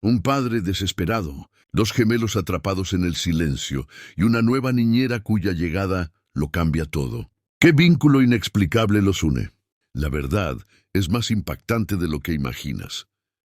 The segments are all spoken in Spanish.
Un padre desesperado, dos gemelos atrapados en el silencio y una nueva niñera cuya llegada lo cambia todo. ¿Qué vínculo inexplicable los une? La verdad es más impactante de lo que imaginas.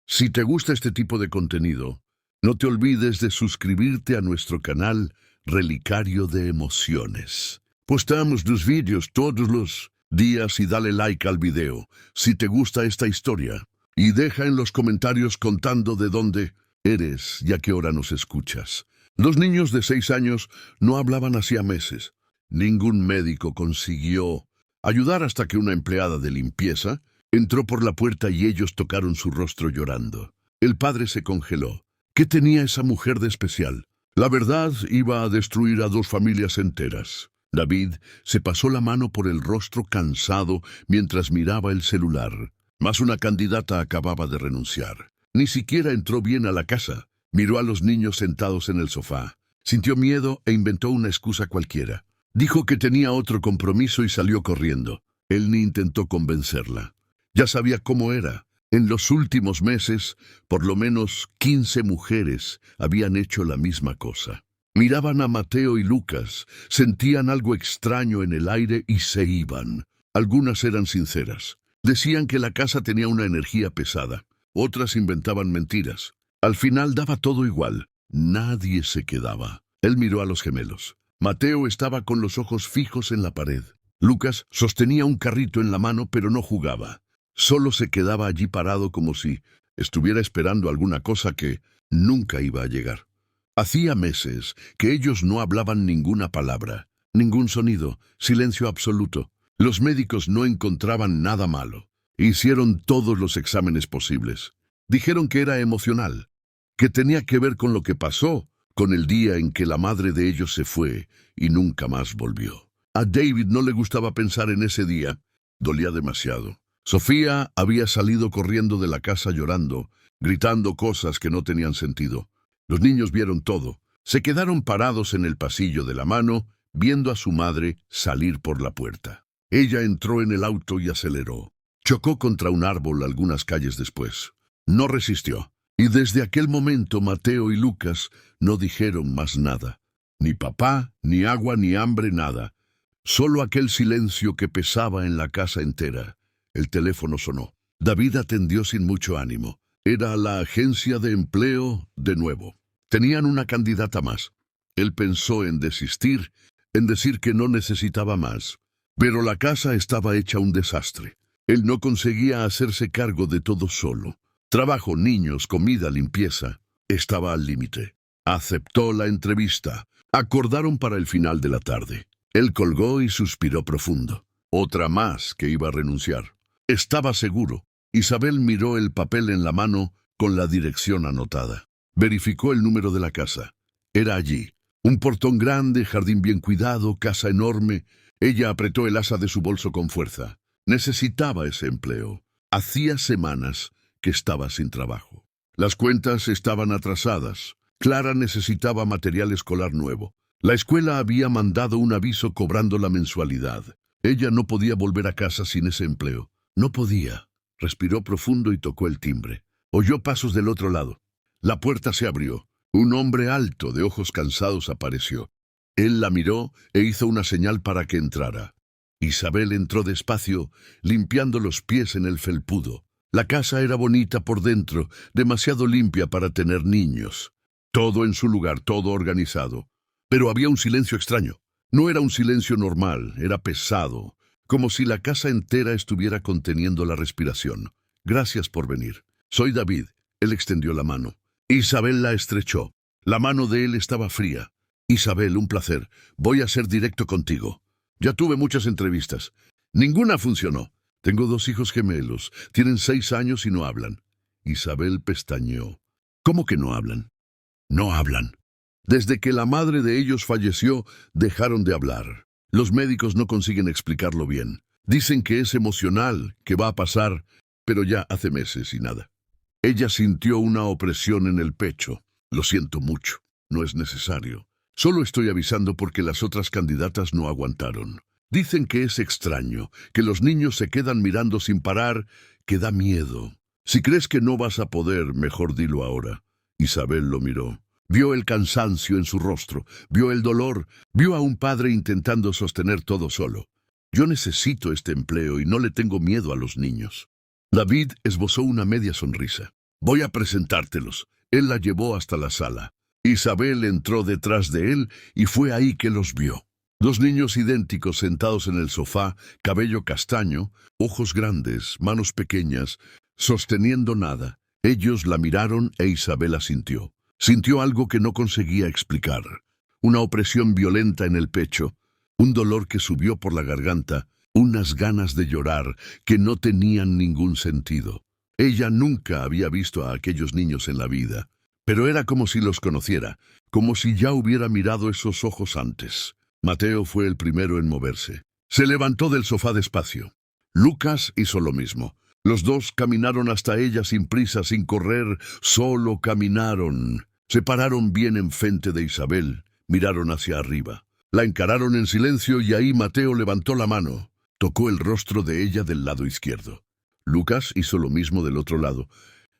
Si te gusta este tipo de contenido, no te olvides de suscribirte a nuestro canal Relicario de Emociones. Postamos los vídeos todos los días y dale like al video si te gusta esta historia. Y deja en los comentarios contando de dónde eres y a qué hora nos escuchas. Los niños de 6 años no hablaban hacía meses. Ningún médico consiguió ayudar hasta que una empleada de limpieza entró por la puerta y ellos tocaron su rostro llorando. El padre se congeló. ¿Qué tenía esa mujer de especial? La verdad iba a destruir a 2 familias enteras. David se pasó la mano por el rostro cansado mientras miraba el celular. Mas una candidata acababa de renunciar. Ni siquiera entró bien a la casa. Miró a los niños sentados en el sofá. Sintió miedo e inventó una excusa cualquiera. Dijo que tenía otro compromiso y salió corriendo. Él ni intentó convencerla. Ya sabía cómo era. En los últimos meses, por lo menos 15 mujeres habían hecho la misma cosa. Miraban a Mateo y Lucas, sentían algo extraño en el aire y se iban. Algunas eran sinceras. Decían que la casa tenía una energía pesada. Otras inventaban mentiras. Al final daba todo igual. Nadie se quedaba. Él miró a los gemelos. Mateo estaba con los ojos fijos en la pared. Lucas sostenía un carrito en la mano, pero no jugaba. Solo se quedaba allí parado como si estuviera esperando alguna cosa que nunca iba a llegar. Hacía meses que ellos no hablaban ninguna palabra, ningún sonido, silencio absoluto. Los médicos no encontraban nada malo. Hicieron todos los exámenes posibles. Dijeron que era emocional, que tenía que ver con lo que pasó, con el día en que la madre de ellos se fue y nunca más volvió. A David no le gustaba pensar en ese día. Dolía demasiado. Sofía había salido corriendo de la casa llorando, gritando cosas que no tenían sentido. Los niños vieron todo. Se quedaron parados en el pasillo de la mano, viendo a su madre salir por la puerta. Ella entró en el auto y aceleró. Chocó contra un árbol algunas calles después. No resistió. Y desde aquel momento Mateo y Lucas no dijeron más nada. Ni papá, ni agua, ni hambre, nada. Solo aquel silencio que pesaba en la casa entera. El teléfono sonó. David atendió sin mucho ánimo. Era la agencia de empleo de nuevo. Tenían una candidata más. Él pensó en desistir, en decir que no necesitaba más. Pero la casa estaba hecha un desastre. Él no conseguía hacerse cargo de todo solo. Trabajo, niños, comida, limpieza. Estaba al límite. Aceptó la entrevista. Acordaron para el final de la tarde. Él colgó y suspiró profundo. Otra más que iba a renunciar. Estaba seguro. Isabel miró el papel en la mano con la dirección anotada. Verificó el número de la casa. Era allí. Un portón grande, jardín bien cuidado, casa enorme. Ella apretó el asa de su bolso con fuerza. Necesitaba ese empleo. Hacía semanas que estaba sin trabajo. Las cuentas estaban atrasadas. Clara necesitaba material escolar nuevo. La escuela había mandado un aviso cobrando la mensualidad. Ella no podía volver a casa sin ese empleo. No podía. Respiró profundo y tocó el timbre. Oyó pasos del otro lado. La puerta se abrió. Un hombre alto, de ojos cansados, apareció. Él la miró e hizo una señal para que entrara. Isabel entró despacio, limpiando los pies en el felpudo. La casa era bonita por dentro, demasiado limpia para tener niños. Todo en su lugar, todo organizado. Pero había un silencio extraño. No era un silencio normal, era pesado, como si la casa entera estuviera conteniendo la respiración. Gracias por venir. Soy David. Él extendió la mano. Isabel la estrechó. La mano de él estaba fría. Isabel, un placer. Voy a ser directo contigo. Ya tuve muchas entrevistas. Ninguna funcionó. Tengo 2 hijos gemelos. Tienen 6 años y no hablan. Isabel pestañeó. ¿Cómo que no hablan? No hablan. Desde que la madre de ellos falleció, dejaron de hablar. Los médicos no consiguen explicarlo bien. Dicen que es emocional, que va a pasar, pero ya hace meses y nada. Ella sintió una opresión en el pecho. Lo siento mucho. No es necesario. Solo estoy avisando porque las otras candidatas no aguantaron. Dicen que es extraño, que los niños se quedan mirando sin parar, que da miedo. Si crees que no vas a poder, mejor dilo ahora. Isabel lo miró. Vio el cansancio en su rostro, vio el dolor, vio a un padre intentando sostener todo solo. Yo necesito este empleo y no le tengo miedo a los niños. David esbozó una media sonrisa. Voy a presentártelos. Él la llevó hasta la sala. Isabel entró detrás de él y fue ahí que los vio. Dos niños idénticos sentados en el sofá, cabello castaño, ojos grandes, manos pequeñas, sosteniendo nada. Ellos la miraron e Isabel asintió. Sintió algo que no conseguía explicar. Una opresión violenta en el pecho, un dolor que subió por la garganta, unas ganas de llorar que no tenían ningún sentido. Ella nunca había visto a aquellos niños en la vida, pero era como si los conociera, como si ya hubiera mirado esos ojos antes. Mateo fue el primero en moverse. Se levantó del sofá despacio. Lucas hizo lo mismo. Los dos caminaron hasta ella sin prisa, sin correr, solo caminaron. Se pararon bien enfrente de Isabel, miraron hacia arriba. La encararon en silencio y ahí Mateo levantó la mano. Tocó el rostro de ella del lado izquierdo. Lucas hizo lo mismo del otro lado,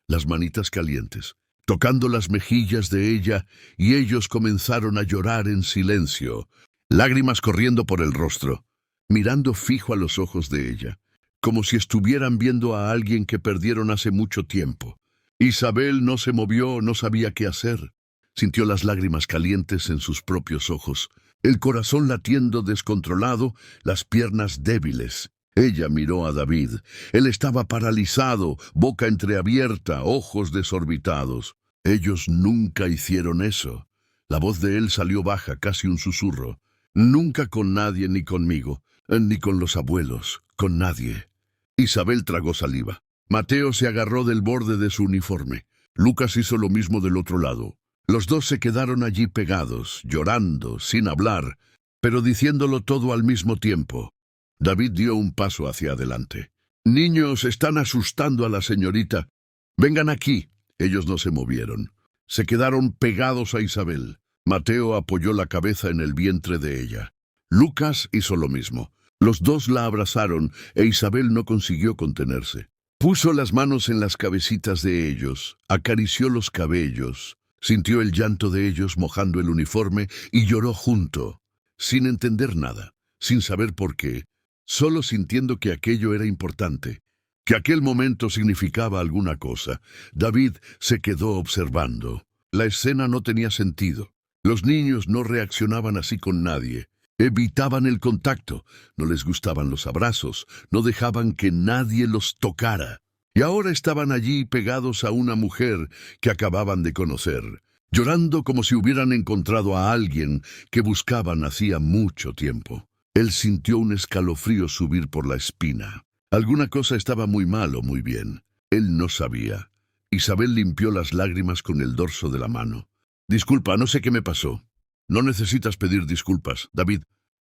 las manitas calientes, tocando las mejillas de ella, y ellos comenzaron a llorar en silencio, lágrimas corriendo por el rostro, mirando fijo a los ojos de ella, como si estuvieran viendo a alguien que perdieron hace mucho tiempo. Isabel no se movió, no sabía qué hacer. Sintió las lágrimas calientes en sus propios ojos, el corazón latiendo descontrolado, las piernas débiles. Ella miró a David. Él estaba paralizado, boca entreabierta, ojos desorbitados. Ellos nunca hicieron eso. La voz de él salió baja, casi un susurro. Nunca con nadie ni conmigo, ni con los abuelos, con nadie. Isabel tragó saliva. Mateo se agarró del borde de su uniforme. Lucas hizo lo mismo del otro lado. Los dos se quedaron allí pegados, llorando, sin hablar, pero diciéndolo todo al mismo tiempo. David dio un paso hacia adelante. «Niños, están asustando a la señorita. Vengan aquí». Ellos no se movieron. Se quedaron pegados a Isabel. Mateo apoyó la cabeza en el vientre de ella. Lucas hizo lo mismo. Los dos la abrazaron e Isabel no consiguió contenerse. Puso las manos en las cabecitas de ellos, acarició los cabellos, sintió el llanto de ellos mojando el uniforme y lloró junto, sin entender nada, sin saber por qué, solo sintiendo que aquello era importante, que aquel momento significaba alguna cosa. David se quedó observando. La escena no tenía sentido. Los niños no reaccionaban así con nadie. Evitaban el contacto, no les gustaban los abrazos, no dejaban que nadie los tocara. Y ahora estaban allí pegados a una mujer que acababan de conocer, llorando como si hubieran encontrado a alguien que buscaban hacía mucho tiempo. Él sintió un escalofrío subir por la espina. Alguna cosa estaba muy mal o muy bien. Él no sabía. Isabel limpió las lágrimas con el dorso de la mano. «Disculpa, no sé qué me pasó». «No necesitas pedir disculpas, David».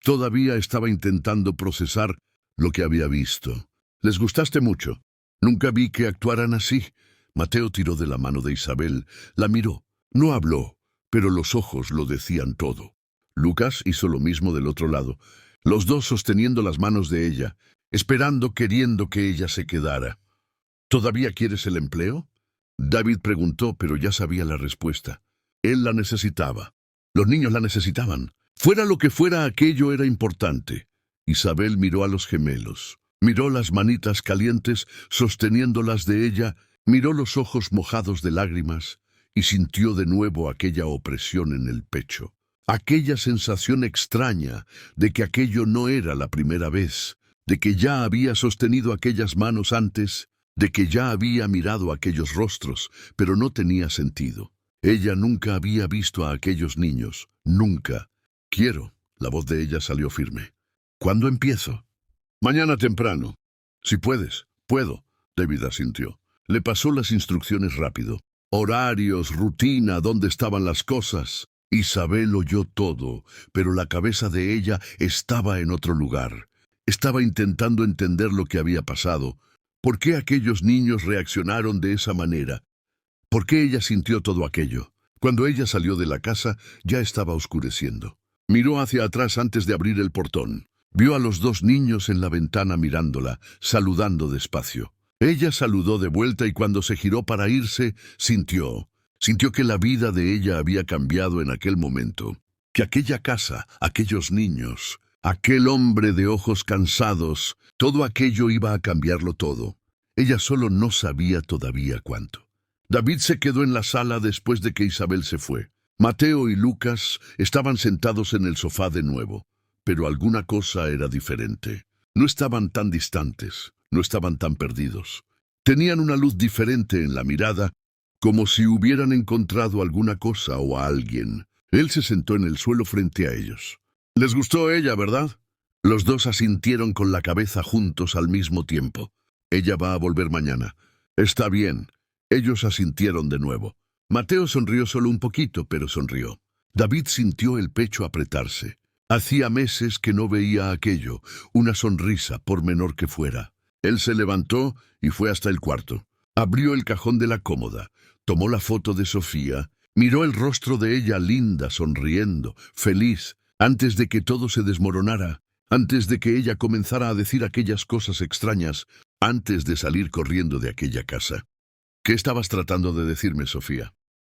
Todavía estaba intentando procesar lo que había visto. «Les gustaste mucho. Nunca vi que actuaran así». Mateo tiró de la mano de Isabel, la miró. No habló, pero los ojos lo decían todo. Lucas hizo lo mismo del otro lado, los dos sosteniendo las manos de ella, esperando, queriendo que ella se quedara. «¿Todavía quieres el empleo?». David preguntó, pero ya sabía la respuesta. Él la necesitaba. Los niños la necesitaban. Fuera lo que fuera, aquello era importante. Isabel miró a los gemelos. Miró las manitas calientes sosteniéndolas de ella, miró los ojos mojados de lágrimas y sintió de nuevo aquella opresión en el pecho. Aquella sensación extraña de que aquello no era la primera vez, de que ya había sostenido aquellas manos antes, de que ya había mirado aquellos rostros, pero no tenía sentido. Ella nunca había visto a aquellos niños, nunca. «Quiero». La voz de ella salió firme. «¿Cuándo empiezo?» «Mañana temprano». «Si puedes». «Puedo», David asintió. Le pasó las instrucciones rápido. Horarios, rutina, dónde estaban las cosas. Isabel oyó todo, pero la cabeza de ella estaba en otro lugar. Estaba intentando entender lo que había pasado. ¿Por qué aquellos niños reaccionaron de esa manera? ¿Por qué ella sintió todo aquello? Cuando ella salió de la casa, ya estaba oscureciendo. Miró hacia atrás antes de abrir el portón. Vio a los dos niños en la ventana mirándola, saludando despacio. Ella saludó de vuelta y cuando se giró para irse, sintió Sintió que la vida de ella había cambiado en aquel momento, que aquella casa, aquellos niños, aquel hombre de ojos cansados, todo aquello iba a cambiarlo todo. Ella solo no sabía todavía cuánto. David se quedó en la sala después de que Isabel se fue. Mateo y Lucas estaban sentados en el sofá de nuevo, pero alguna cosa era diferente. No estaban tan distantes, no estaban tan perdidos. Tenían una luz diferente en la mirada, como si hubieran encontrado alguna cosa o a alguien. Él se sentó en el suelo frente a ellos. «Les gustó ella, ¿verdad?» Los dos asintieron con la cabeza juntos al mismo tiempo. «Ella va a volver mañana». «Está bien». Ellos asintieron de nuevo. Mateo sonrió solo un poquito, pero sonrió. David sintió el pecho apretarse. Hacía meses que no veía aquello, una sonrisa, por menor que fuera. Él se levantó y fue hasta el cuarto. Abrió el cajón de la cómoda, tomó la foto de Sofía, miró el rostro de ella linda, sonriendo, feliz, antes de que todo se desmoronara, antes de que ella comenzara a decir aquellas cosas extrañas, antes de salir corriendo de aquella casa. «¿Qué estabas tratando de decirme, Sofía?»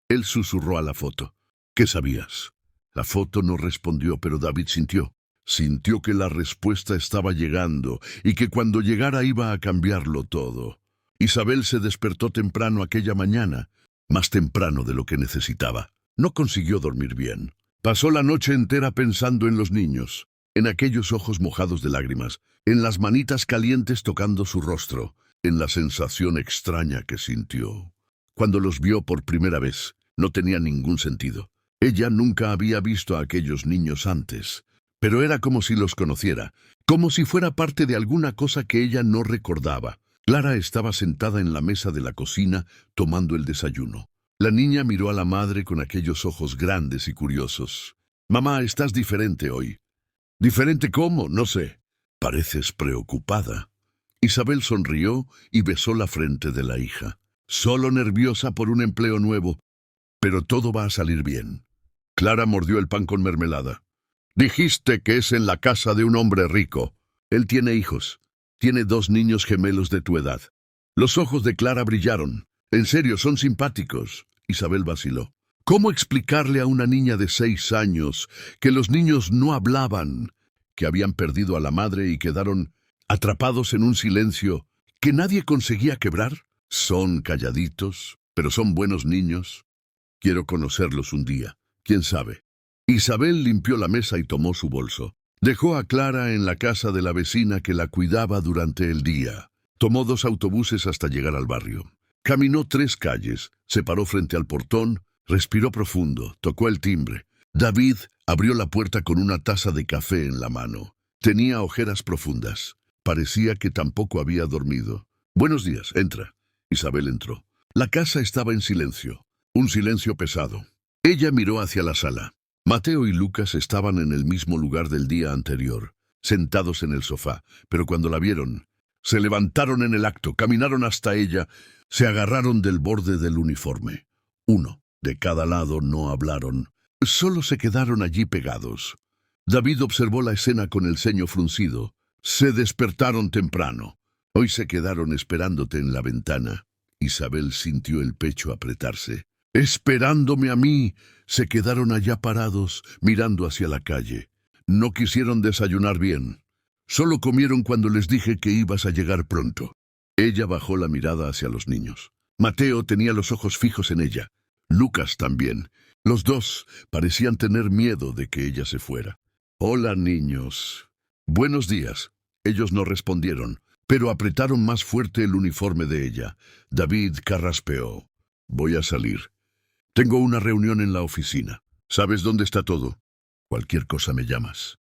Él susurró a la foto. «¿Qué sabías?» La foto no respondió, pero David sintió. Sintió que la respuesta estaba llegando y que cuando llegara iba a cambiarlo todo. Isabel se despertó temprano aquella mañana, más temprano de lo que necesitaba. No consiguió dormir bien. Pasó la noche entera pensando en los niños, en aquellos ojos mojados de lágrimas, en las manitas calientes tocando su rostro, en la sensación extraña que sintió. Cuando los vio por primera vez, no tenía ningún sentido. Ella nunca había visto a aquellos niños antes, pero era como si los conociera, como si fuera parte de alguna cosa que ella no recordaba. Clara estaba sentada en la mesa de la cocina, tomando el desayuno. La niña miró a la madre con aquellos ojos grandes y curiosos. «Mamá, estás diferente hoy». «¿Diferente cómo? No sé». «Pareces preocupada». Isabel sonrió y besó la frente de la hija. «Solo nerviosa por un empleo nuevo, pero todo va a salir bien». Clara mordió el pan con mermelada. «Dijiste que es en la casa de un hombre rico. Él tiene hijos. Tiene 2 niños gemelos de tu edad». Los ojos de Clara brillaron. «En serio, son simpáticos». Isabel vaciló. ¿Cómo explicarle a una niña de 6 años que los niños no hablaban, que habían perdido a la madre y quedaron atrapados en un silencio que nadie conseguía quebrar? Son calladitos, pero son buenos niños. Quiero conocerlos un día. ¿Quién sabe? Isabel limpió la mesa y tomó su bolso. Dejó a Clara en la casa de la vecina que la cuidaba durante el día. Tomó 2 autobuses hasta llegar al barrio. Caminó 3 calles, se paró frente al portón, respiró profundo, tocó el timbre. David abrió la puerta con una taza de café en la mano. Tenía ojeras profundas. Parecía que tampoco había dormido. «Buenos días, entra». Isabel entró. La casa estaba en silencio, un silencio pesado. Ella miró hacia la sala. Mateo y Lucas estaban en el mismo lugar del día anterior, sentados en el sofá, pero cuando la vieron, se levantaron en el acto, caminaron hasta ella, se agarraron del borde del uniforme. Uno de cada lado, no hablaron, solo se quedaron allí pegados. David observó la escena con el ceño fruncido. «Se despertaron temprano. Hoy se quedaron esperándote en la ventana». Isabel sintió el pecho apretarse. «Esperándome a mí». Se quedaron allá parados, mirando hacia la calle. No quisieron desayunar bien. Solo comieron cuando les dije que ibas a llegar pronto. Ella bajó la mirada hacia los niños. Mateo tenía los ojos fijos en ella. Lucas también. Los dos parecían tener miedo de que ella se fuera. «Hola, niños». «Buenos días». Ellos no respondieron, pero apretaron más fuerte el uniforme de ella. David carraspeó. «Voy a salir. Tengo una reunión en la oficina. ¿Sabes dónde está todo? Cualquier cosa me llamas».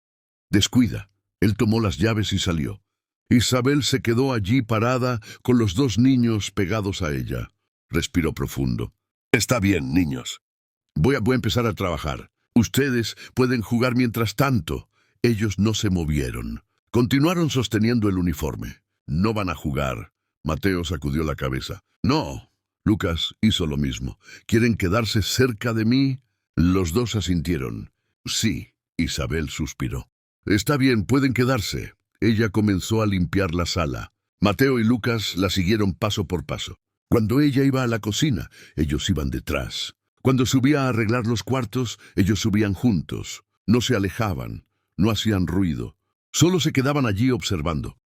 «Descuida». Él tomó las llaves y salió. Isabel se quedó allí parada con los 2 niños pegados a ella. Respiró profundo. «Está bien, niños. Voy a empezar a trabajar. Ustedes pueden jugar mientras tanto». Ellos no se movieron. Continuaron sosteniendo el uniforme. «No van a jugar». Mateo sacudió la cabeza. «No». Lucas hizo lo mismo. «¿Quieren quedarse cerca de mí?» Los dos asintieron. «Sí». Isabel suspiró. «Está bien, pueden quedarse». Ella comenzó a limpiar la sala. Mateo y Lucas la siguieron paso por paso. Cuando ella iba a la cocina, ellos iban detrás. Cuando subía a arreglar los cuartos, ellos subían juntos. No se alejaban, no hacían ruido. Solo se quedaban allí observando,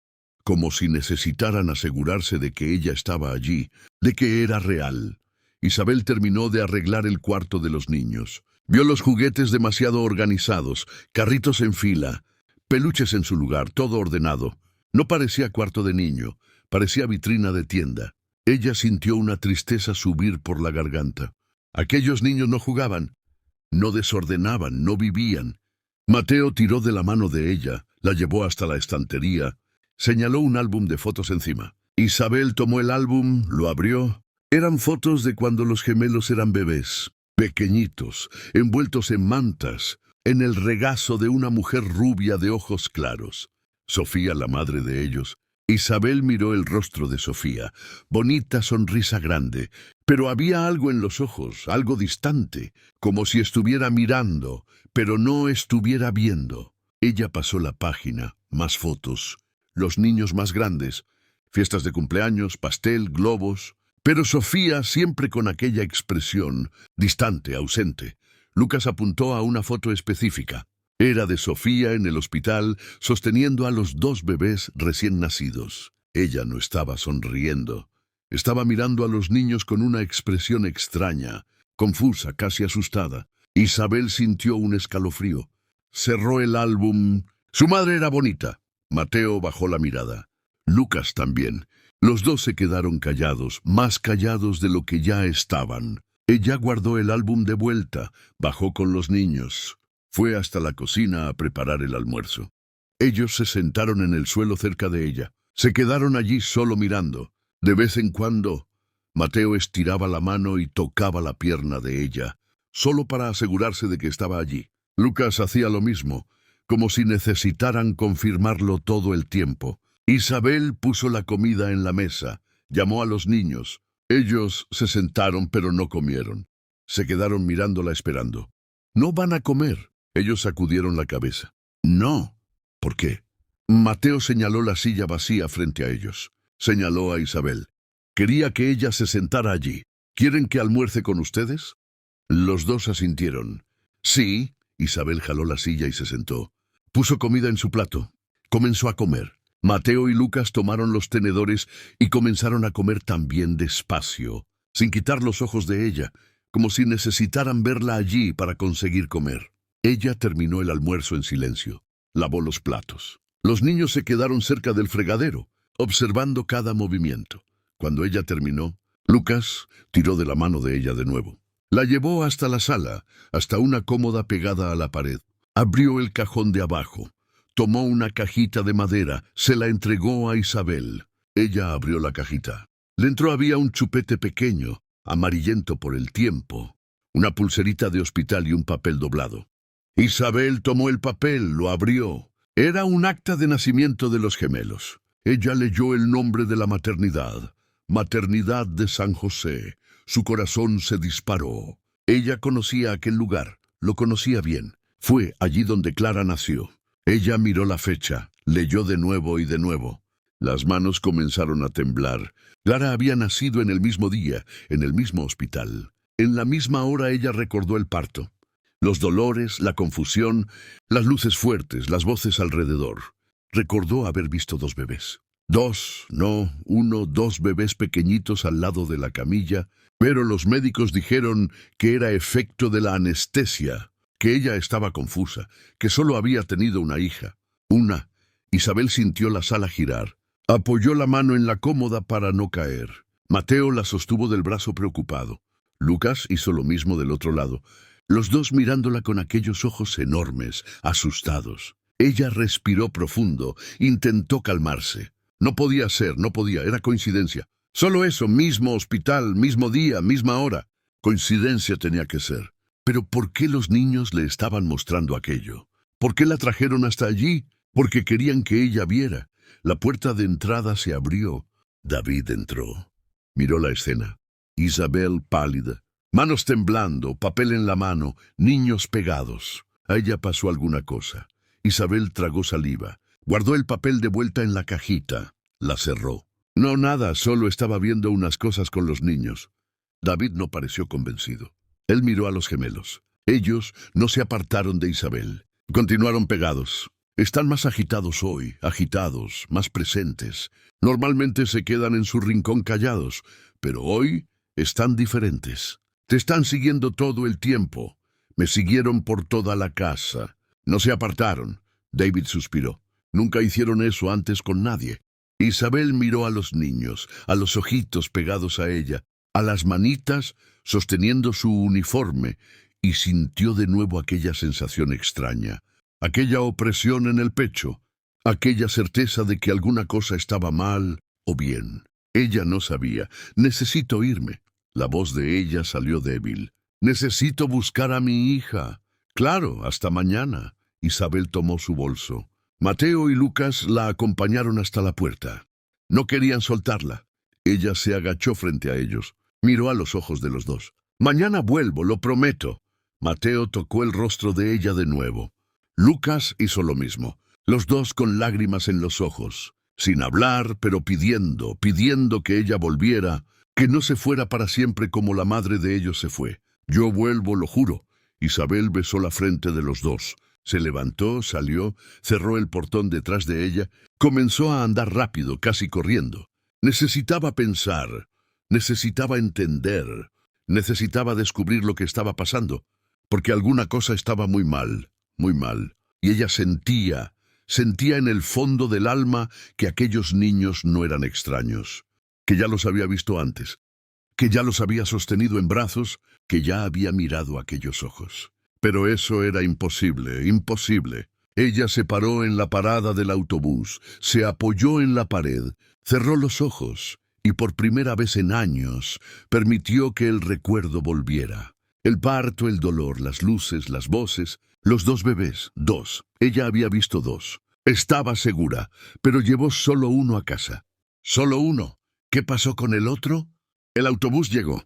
como si necesitaran asegurarse de que ella estaba allí, de que era real. Isabel terminó de arreglar el cuarto de los niños. Vio los juguetes demasiado organizados, carritos en fila, peluches en su lugar, todo ordenado. No parecía cuarto de niño, parecía vitrina de tienda. Ella sintió una tristeza subir por la garganta. Aquellos niños no jugaban, no desordenaban, no vivían. Mateo tiró de la mano de ella, la llevó hasta la estantería, señaló un álbum de fotos encima. Isabel tomó el álbum, lo abrió. Eran fotos de cuando los gemelos eran bebés, pequeñitos, envueltos en mantas, en el regazo de una mujer rubia de ojos claros. Sofía, la madre de ellos. Isabel miró el rostro de Sofía, bonita sonrisa grande, pero había algo en los ojos, algo distante, como si estuviera mirando, pero no estuviera viendo. Ella pasó la página, más fotos, los niños más grandes, fiestas de cumpleaños, pastel, globos, pero Sofía siempre con aquella expresión, distante, ausente. Lucas apuntó a una foto específica. Era de Sofía en el hospital, sosteniendo a los 2 bebés recién nacidos. Ella no estaba sonriendo. Estaba mirando a los niños con una expresión extraña, confusa, casi asustada. Isabel sintió un escalofrío. Cerró el álbum. Su madre era bonita. Mateo bajó la mirada. Lucas también. Los 2 se quedaron callados, más callados de lo que ya estaban. Ella guardó el álbum de vuelta, bajó con los niños. Fue hasta la cocina a preparar el almuerzo. Ellos se sentaron en el suelo cerca de ella. Se quedaron allí solo mirando. De vez en cuando, Mateo estiraba la mano y tocaba la pierna de ella, solo para asegurarse de que estaba allí. Lucas hacía lo mismo, como si necesitaran confirmarlo todo el tiempo. Isabel puso la comida en la mesa, llamó a los niños. Ellos se sentaron pero no comieron. Se quedaron mirándola esperando. «No van a comer». Ellos sacudieron la cabeza. «No». «¿Por qué?» Mateo señaló la silla vacía frente a ellos. Señaló a Isabel. Quería que ella se sentara allí. «¿Quieren que almuerce con ustedes?» Los 2 asintieron. «Sí». Isabel jaló la silla y se sentó. Puso comida en su plato. Comenzó a comer. Mateo y Lucas tomaron los tenedores y comenzaron a comer también despacio, sin quitar los ojos de ella, como si necesitaran verla allí para conseguir comer. Ella terminó el almuerzo en silencio. Lavó los platos. Los niños se quedaron cerca del fregadero, observando cada movimiento. Cuando ella terminó, Lucas tiró de la mano de ella de nuevo. La llevó hasta la sala, hasta una cómoda pegada a la pared. Abrió el cajón de abajo. Tomó una cajita de madera, se la entregó a Isabel. Ella abrió la cajita. Dentro había un chupete pequeño, amarillento por el tiempo, una pulserita de hospital y un papel doblado. Isabel tomó el papel, lo abrió. Era un acta de nacimiento de los gemelos. Ella leyó el nombre de la maternidad, Maternidad de San José. Su corazón se disparó. Ella conocía aquel lugar, lo conocía bien. Fue allí donde Clara nació. Ella miró la fecha, leyó de nuevo y de nuevo. Las manos comenzaron a temblar. Clara había nacido en el mismo día, en el mismo hospital. En la misma hora ella recordó el parto. Los dolores, la confusión, las luces fuertes, las voces alrededor. Recordó haber visto 2 bebés. 2, no, 1, 2 bebés pequeñitos al lado de la camilla, pero los médicos dijeron que era efecto de la anestesia, que ella estaba confusa, que solo había tenido una hija. Una. Isabel sintió la sala girar. Apoyó la mano en la cómoda para no caer. Mateo la sostuvo del brazo preocupado. Lucas hizo lo mismo del otro lado, los 2 mirándola con aquellos ojos enormes, asustados. Ella respiró profundo, intentó calmarse. No podía ser, no podía, era coincidencia. Solo eso, mismo hospital, mismo día, misma hora. Coincidencia tenía que ser. Pero ¿por qué los niños le estaban mostrando aquello? ¿Por qué la trajeron hasta allí? Porque querían que ella viera. La puerta de entrada se abrió. David entró. Miró la escena. Isabel pálida, manos temblando, papel en la mano, niños pegados. A ella pasó alguna cosa. Isabel tragó saliva. Guardó el papel de vuelta en la cajita. La cerró. No, nada, solo estaba viendo unas cosas con los niños. David no pareció convencido. Él miró a los gemelos. Ellos no se apartaron de Isabel. Continuaron pegados. Están más agitados hoy, agitados, más presentes. Normalmente se quedan en su rincón callados, pero hoy están diferentes. Te están siguiendo todo el tiempo. Me siguieron por toda la casa. No se apartaron. David suspiró. Nunca hicieron eso antes con nadie. Isabel miró a los niños, a los ojitos pegados a ella, a las manitas sosteniendo su uniforme, y sintió de nuevo aquella sensación extraña, aquella opresión en el pecho, aquella certeza de que alguna cosa estaba mal o bien. Ella no sabía. Necesito irme. La voz de ella salió débil. Necesito buscar a mi hija. Claro, hasta mañana. Isabel tomó su bolso. Mateo y Lucas la acompañaron hasta la puerta. No querían soltarla. Ella se agachó frente a ellos. Miró a los ojos de los dos. Mañana vuelvo, lo prometo. Mateo tocó el rostro de ella de nuevo. Lucas hizo lo mismo, los dos con lágrimas en los ojos, sin hablar, pero pidiendo que ella volviera, que no se fuera para siempre como la madre de ellos se fue. Yo vuelvo, lo juro. Isabel besó la frente de los dos. Se levantó, salió, cerró el portón detrás de ella, comenzó a andar rápido, casi corriendo. Necesitaba pensar, necesitaba entender, necesitaba descubrir lo que estaba pasando, porque alguna cosa estaba muy mal, y ella sentía en el fondo del alma que aquellos niños no eran extraños, que ya los había visto antes, que ya los había sostenido en brazos, que ya había mirado aquellos ojos. Pero eso era imposible, imposible. Ella se paró en la parada del autobús, se apoyó en la pared, cerró los ojos y por primera vez en años permitió que el recuerdo volviera. El parto, el dolor, las luces, las voces, los dos bebés, dos. Ella había visto dos. Estaba segura, pero llevó solo uno a casa. ¿Solo uno? ¿Qué pasó con el otro? El autobús llegó.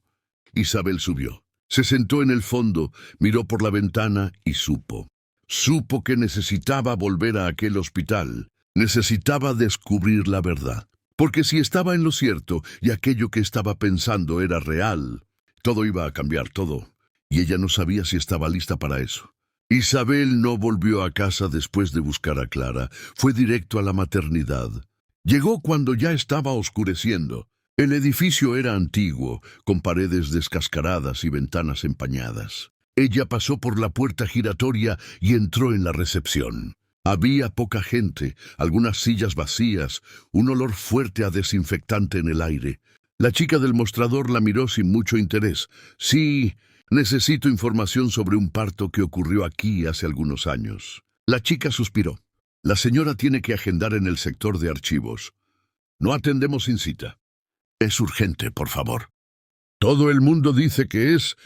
Isabel subió. Se sentó en el fondo, miró por la ventana y supo. Supo que necesitaba volver a aquel hospital. Necesitaba descubrir la verdad. Porque si estaba en lo cierto y aquello que estaba pensando era real, todo iba a cambiar, todo. Y ella no sabía si estaba lista para eso. Isabel no volvió a casa después de buscar a Clara. Fue directo a la maternidad. Llegó cuando ya estaba oscureciendo. El edificio era antiguo, con paredes descascaradas y ventanas empañadas. Ella pasó por la puerta giratoria y entró en la recepción. Había poca gente, algunas sillas vacías, un olor fuerte a desinfectante en el aire. La chica del mostrador la miró sin mucho interés. Sí, necesito información sobre un parto que ocurrió aquí hace algunos años. La chica suspiró. La señora tiene que agendar en el sector de archivos. No atendemos sin cita. Es urgente, por favor. Todo el mundo dice que es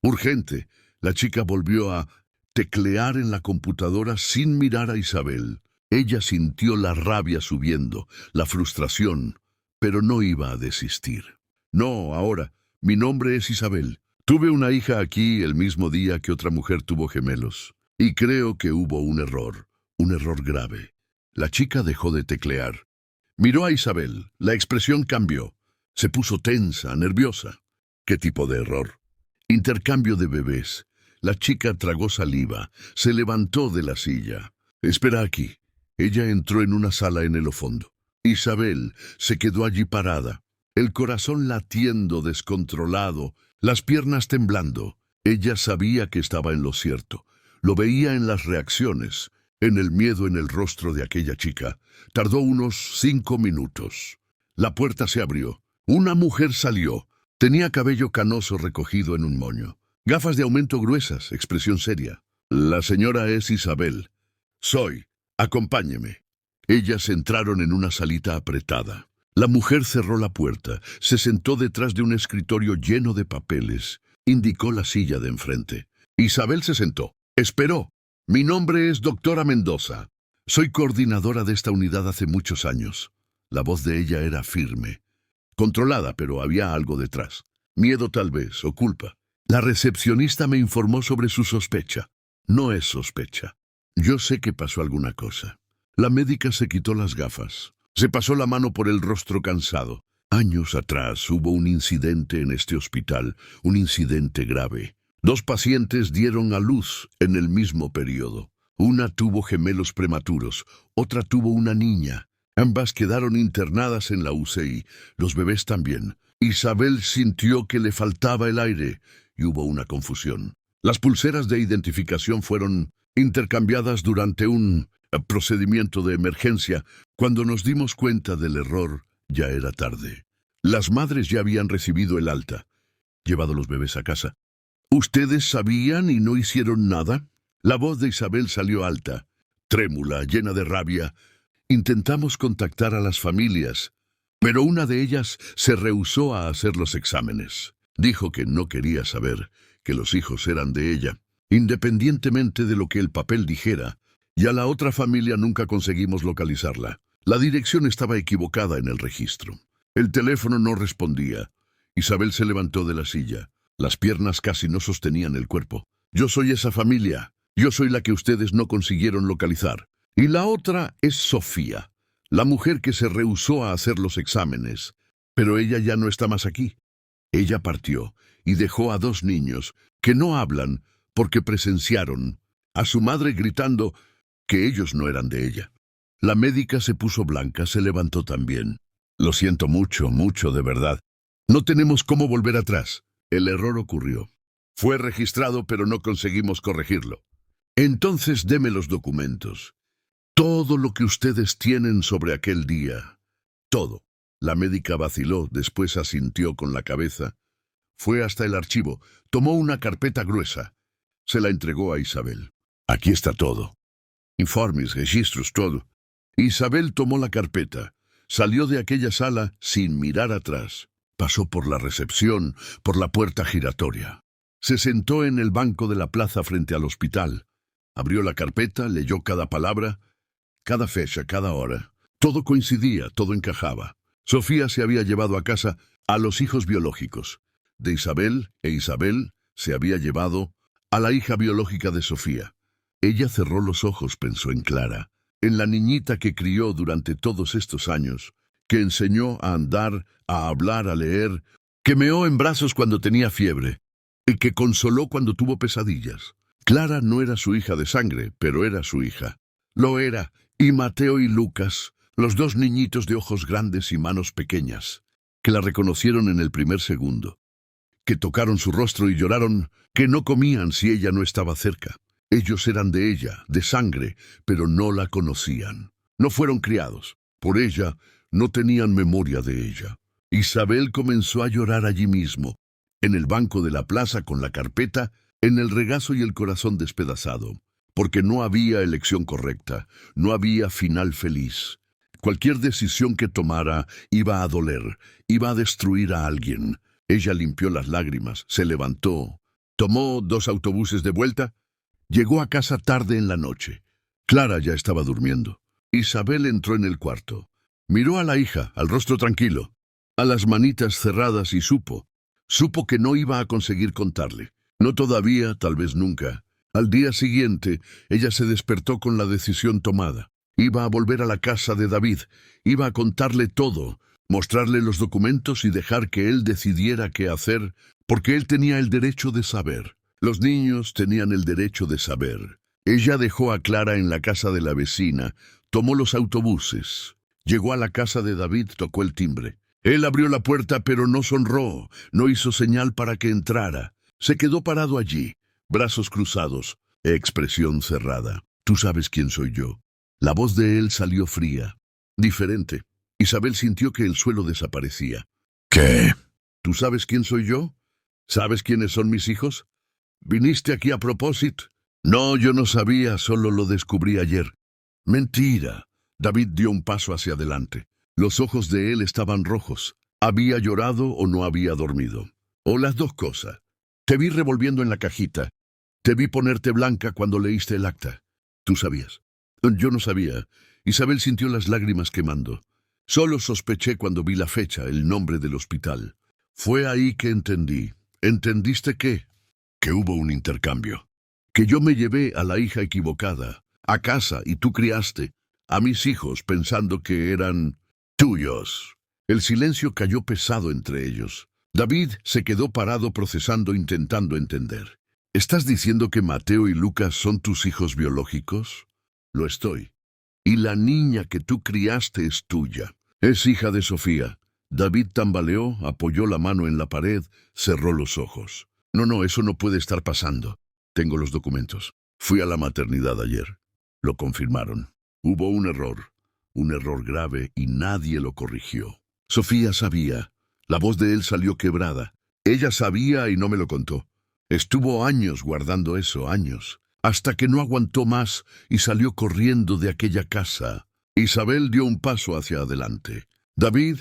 urgente. La chica volvió a teclear en la computadora sin mirar a Isabel. Ella sintió la rabia subiendo, la frustración, pero no iba a desistir. No, ahora, mi nombre es Isabel. Tuve una hija aquí el mismo día que otra mujer tuvo gemelos. Y creo que hubo un error grave. La chica dejó de teclear. Miró a Isabel. La expresión cambió. Se puso tensa, nerviosa. ¿Qué tipo de error? Intercambio de bebés. La chica tragó saliva. Se levantó de la silla. Espera aquí. Ella entró en una sala en el fondo. Isabel se quedó allí parada, el corazón latiendo descontrolado, las piernas temblando. Ella sabía que estaba en lo cierto. Lo veía en las reacciones, en el miedo en el rostro de aquella chica. Tardó unos 5 minutos. La puerta se abrió. Una mujer salió. Tenía cabello canoso recogido en un moño. Gafas de aumento gruesas, expresión seria. La señora es Isabel. Soy. Acompáñeme. Ellas entraron en una salita apretada. La mujer cerró la puerta, se sentó detrás de un escritorio lleno de papeles. Indicó la silla de enfrente. Isabel se sentó. Esperó. Mi nombre es doctora Mendoza. Soy coordinadora de esta unidad hace muchos años. La voz de ella era firme. Controlada, pero había algo detrás. Miedo tal vez, o culpa. La recepcionista me informó sobre su sospecha. No es sospecha. Yo sé que pasó alguna cosa. La médica se quitó las gafas. Se pasó la mano por el rostro cansado. Años atrás hubo un incidente en este hospital, un incidente grave. 2 pacientes dieron a luz en el mismo periodo. Una tuvo gemelos prematuros, otra tuvo una niña. Ambas quedaron internadas en la UCI, los bebés también. Isabel sintió que le faltaba el aire y hubo una confusión. Las pulseras de identificación fueron intercambiadas durante un procedimiento de emergencia. Cuando nos dimos cuenta del error, ya era tarde. Las madres ya habían recibido el alta, llevado los bebés a casa. ¿Ustedes sabían y no hicieron nada? La voz de Isabel salió alta, trémula, llena de rabia. Intentamos contactar a las familias, pero una de ellas se rehusó a hacer los exámenes. Dijo que no quería saber, que los hijos eran de ella, independientemente de lo que el papel dijera, y a la otra familia nunca conseguimos localizarla. La dirección estaba equivocada en el registro. El teléfono no respondía. Isabel se levantó de la silla. Las piernas casi no sostenían el cuerpo. Yo soy esa familia. Yo soy la que ustedes no consiguieron localizar. Y la otra es Sofía, la mujer que se rehusó a hacer los exámenes. Pero ella ya no está más aquí. Ella partió y dejó a 2 niños que no hablan porque presenciaron a su madre gritando que ellos no eran de ella. La médica se puso blanca, se levantó también. Lo siento mucho, mucho de verdad. No tenemos cómo volver atrás. El error ocurrió. Fue registrado, pero no conseguimos corregirlo. Entonces deme los documentos. Todo lo que ustedes tienen sobre aquel día. Todo. La médica vaciló, después asintió con la cabeza. Fue hasta el archivo, tomó una carpeta gruesa. Se la entregó a Isabel. Aquí está todo. Informes, registros, todo. Isabel tomó la carpeta. Salió de aquella sala sin mirar atrás. Pasó por la recepción, por la puerta giratoria. Se sentó en el banco de la plaza frente al hospital. Abrió la carpeta, leyó cada palabra, cada fecha, cada hora. Todo coincidía, todo encajaba. Sofía se había llevado a casa a los hijos biológicos de Isabel, e Isabel se había llevado a la hija biológica de Sofía. Ella cerró los ojos, pensó en Clara, en la niñita que crió durante todos estos años, que enseñó a andar, a hablar, a leer, que meó en brazos cuando tenía fiebre, y que consoló cuando tuvo pesadillas. Clara no era su hija de sangre, pero era su hija. Lo era, y Mateo y Lucas, los 2 niñitos de ojos grandes y manos pequeñas, que la reconocieron en el primer segundo, que tocaron su rostro y lloraron, que no comían si ella no estaba cerca. Ellos eran de ella, de sangre, pero no la conocían. No fueron criados. Por ella, no tenían memoria de ella. Isabel comenzó a llorar allí mismo, en el banco de la plaza con la carpeta, en el regazo y el corazón despedazado, porque no había elección correcta, no había final feliz. Cualquier decisión que tomara iba a doler, iba a destruir a alguien. Ella limpió las lágrimas, se levantó, tomó 2 autobuses de vuelta. Llegó a casa tarde en la noche. Clara ya estaba durmiendo. Isabel entró en el cuarto. Miró a la hija, al rostro tranquilo, a las manitas cerradas y supo que no iba a conseguir contarle. No todavía, tal vez nunca. Al día siguiente, ella se despertó con la decisión tomada. Iba a volver a la casa de David, iba a contarle todo, mostrarle los documentos y dejar que él decidiera qué hacer, porque él tenía el derecho de saber. Los niños tenían el derecho de saber. Ella dejó a Clara en la casa de la vecina, tomó los autobuses. Llegó a la casa de David, tocó el timbre. Él abrió la puerta, pero no sonró, no hizo señal para que entrara. Se quedó parado allí, brazos cruzados, expresión cerrada. Tú sabes quién soy yo. La voz de él salió fría, diferente. Isabel sintió que el suelo desaparecía. ¿Qué? ¿Tú sabes quién soy yo? ¿Sabes quiénes son mis hijos? ¿Viniste aquí a propósito? No, yo no sabía, solo lo descubrí ayer. Mentira. David dio un paso hacia adelante. Los ojos de él estaban rojos. ¿Había llorado o no había dormido? O las 2 cosas. Te vi revolviendo en la cajita. Te vi ponerte blanca cuando leíste el acta. ¿Tú sabías? Yo no sabía. Isabel sintió las lágrimas quemando. Solo sospeché cuando vi la fecha, el nombre del hospital. Fue ahí que entendí. ¿Entendiste qué? Que hubo un intercambio. Que yo me llevé a la hija equivocada, a casa, y tú criaste a mis hijos pensando que eran Tuyos. El silencio cayó pesado entre ellos. David se quedó parado procesando, intentando entender. ¿Estás diciendo que Mateo y Lucas son tus hijos biológicos? Lo estoy. Y la niña que tú criaste es tuya. Es hija de Sofía. David tambaleó, apoyó la mano en la pared, cerró los ojos. No, eso no puede estar pasando. Tengo los documentos. Fui a la maternidad ayer. Lo confirmaron. Hubo un error grave y nadie lo corrigió. Sofía sabía. La voz de él salió quebrada. Ella sabía y no me lo contó. Estuvo años guardando eso, años, hasta que no aguantó más y salió corriendo de aquella casa. Isabel dio un paso hacia adelante. David,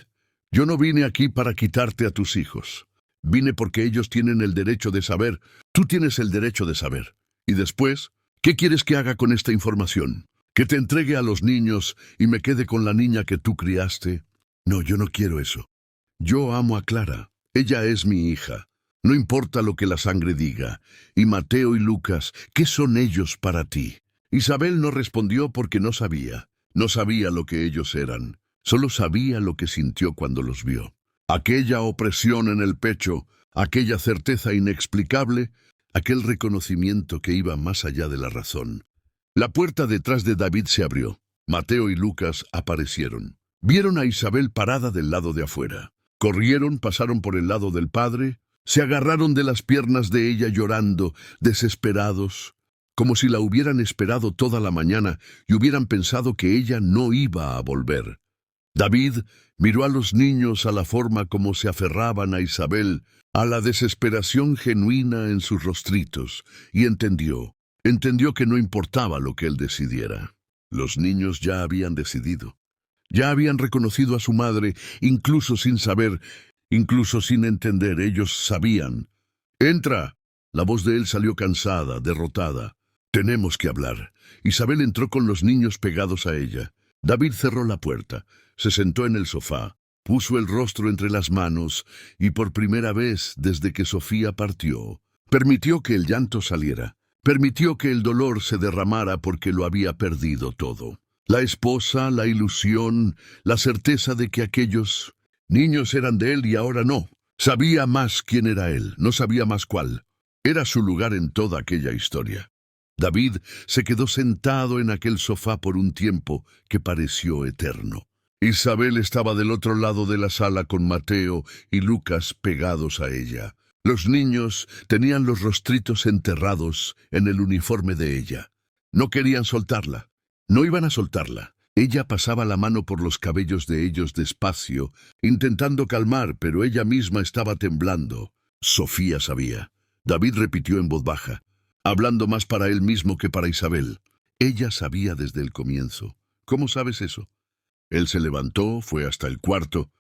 yo no vine aquí para quitarte a tus hijos. Vine porque ellos tienen el derecho de saber. Tú tienes el derecho de saber. Y después, ¿qué quieres que haga con esta información? ¿Que te entregue a los niños y me quede con la niña que tú criaste? No, yo no quiero eso. Yo amo a Clara. Ella es mi hija. No importa lo que la sangre diga. Y Mateo y Lucas, ¿qué son ellos para ti? Isabel no respondió porque no sabía. No sabía lo que ellos eran. Solo sabía lo que sintió cuando los vio. Aquella opresión en el pecho, aquella certeza inexplicable, aquel reconocimiento que iba más allá de la razón. La puerta detrás de David se abrió. Mateo y Lucas aparecieron. Vieron a Isabel parada del lado de afuera. Corrieron, pasaron por el lado del padre, se agarraron de las piernas de ella llorando, desesperados, como si la hubieran esperado toda la mañana y hubieran pensado que ella no iba a volver. David miró a los niños, a la forma como se aferraban a Isabel, a la desesperación genuina en sus rostritos, y entendió que no importaba lo que él decidiera. Los niños ya habían decidido. Ya habían reconocido a su madre, incluso sin saber, incluso sin entender, ellos sabían. «Entra». La voz de él salió cansada, derrotada. «Tenemos que hablar». Isabel entró con los niños pegados a ella. David cerró la puerta, se sentó en el sofá, puso el rostro entre las manos y por primera vez desde que Sofía partió, permitió que el llanto saliera, permitió que el dolor se derramara porque lo había perdido todo. La esposa, la ilusión, la certeza de que aquellos niños eran de él y ahora no. Sabía más quién era él, no sabía más cuál. Era su lugar en toda aquella historia. David se quedó sentado en aquel sofá por un tiempo que pareció eterno. Isabel estaba del otro lado de la sala con Mateo y Lucas pegados a ella. Los niños tenían los rostritos enterrados en el uniforme de ella. No querían soltarla. No iban a soltarla. Ella pasaba la mano por los cabellos de ellos despacio, intentando calmar, pero ella misma estaba temblando. Sofía sabía. David repitió en voz baja, hablando más para él mismo que para Isabel. Ella sabía desde el comienzo. ¿Cómo sabes eso? Él se levantó, fue hasta el cuarto,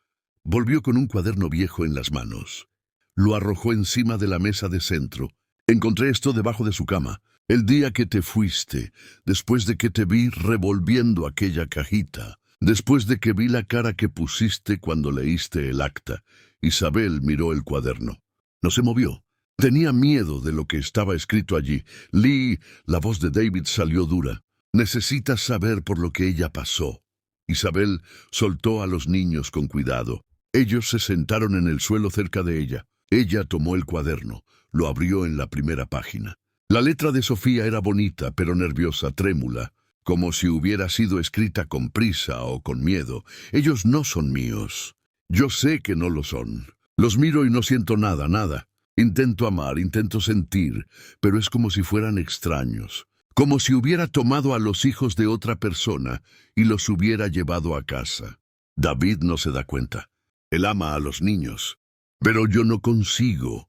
volvió con un cuaderno viejo en las manos. Lo arrojó encima de la mesa de centro. Encontré esto debajo de su cama. El día que te fuiste, después de que te vi revolviendo aquella cajita, después de que vi la cara que pusiste cuando leíste el acta. Isabel miró el cuaderno. No se movió. Tenía miedo de lo que estaba escrito allí. Lee, la voz de David salió dura. Necesitas saber por lo que ella pasó. Isabel soltó a los niños con cuidado. Ellos se sentaron en el suelo cerca de ella. Ella tomó el cuaderno, lo abrió en la primera página. La letra de Sofía era bonita, pero nerviosa, trémula, como si hubiera sido escrita con prisa o con miedo. Ellos no son míos. Yo sé que no lo son. Los miro y no siento nada, nada. Intento amar, intento sentir, pero es como si fueran extraños. Como si hubiera tomado a los hijos de otra persona y los hubiera llevado a casa. David no se da cuenta. Él ama a los niños, pero yo no consigo.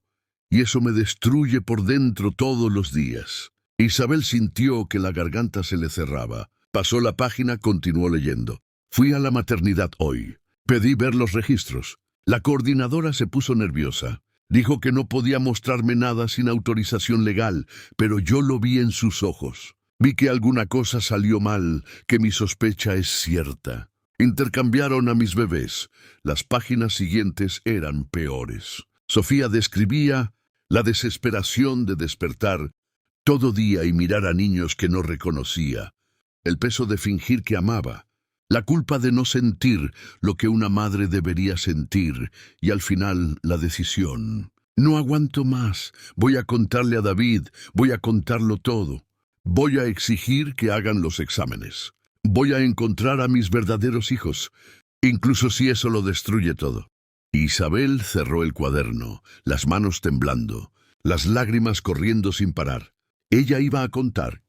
Y eso me destruye por dentro todos los días. Isabel sintió que la garganta se le cerraba. Pasó la página, continuó leyendo. Fui a la maternidad hoy. Pedí ver los registros. La coordinadora se puso nerviosa. Dijo que no podía mostrarme nada sin autorización legal, pero yo lo vi en sus ojos. Vi que alguna cosa salió mal, que mi sospecha es cierta. Intercambiaron a mis bebés. Las páginas siguientes eran peores. Sofía describía la desesperación de despertar todo día y mirar a niños que no reconocía, el peso de fingir que amaba, La culpa de no sentir lo que una madre debería sentir y al final la decisión. No aguanto más. Voy a contarle a David, voy a contarlo todo. Voy a exigir que hagan los exámenes. Voy a encontrar a mis verdaderos hijos, incluso si eso lo destruye todo. Isabel cerró el cuaderno, las manos temblando, las lágrimas corriendo sin parar. Ella iba a contar,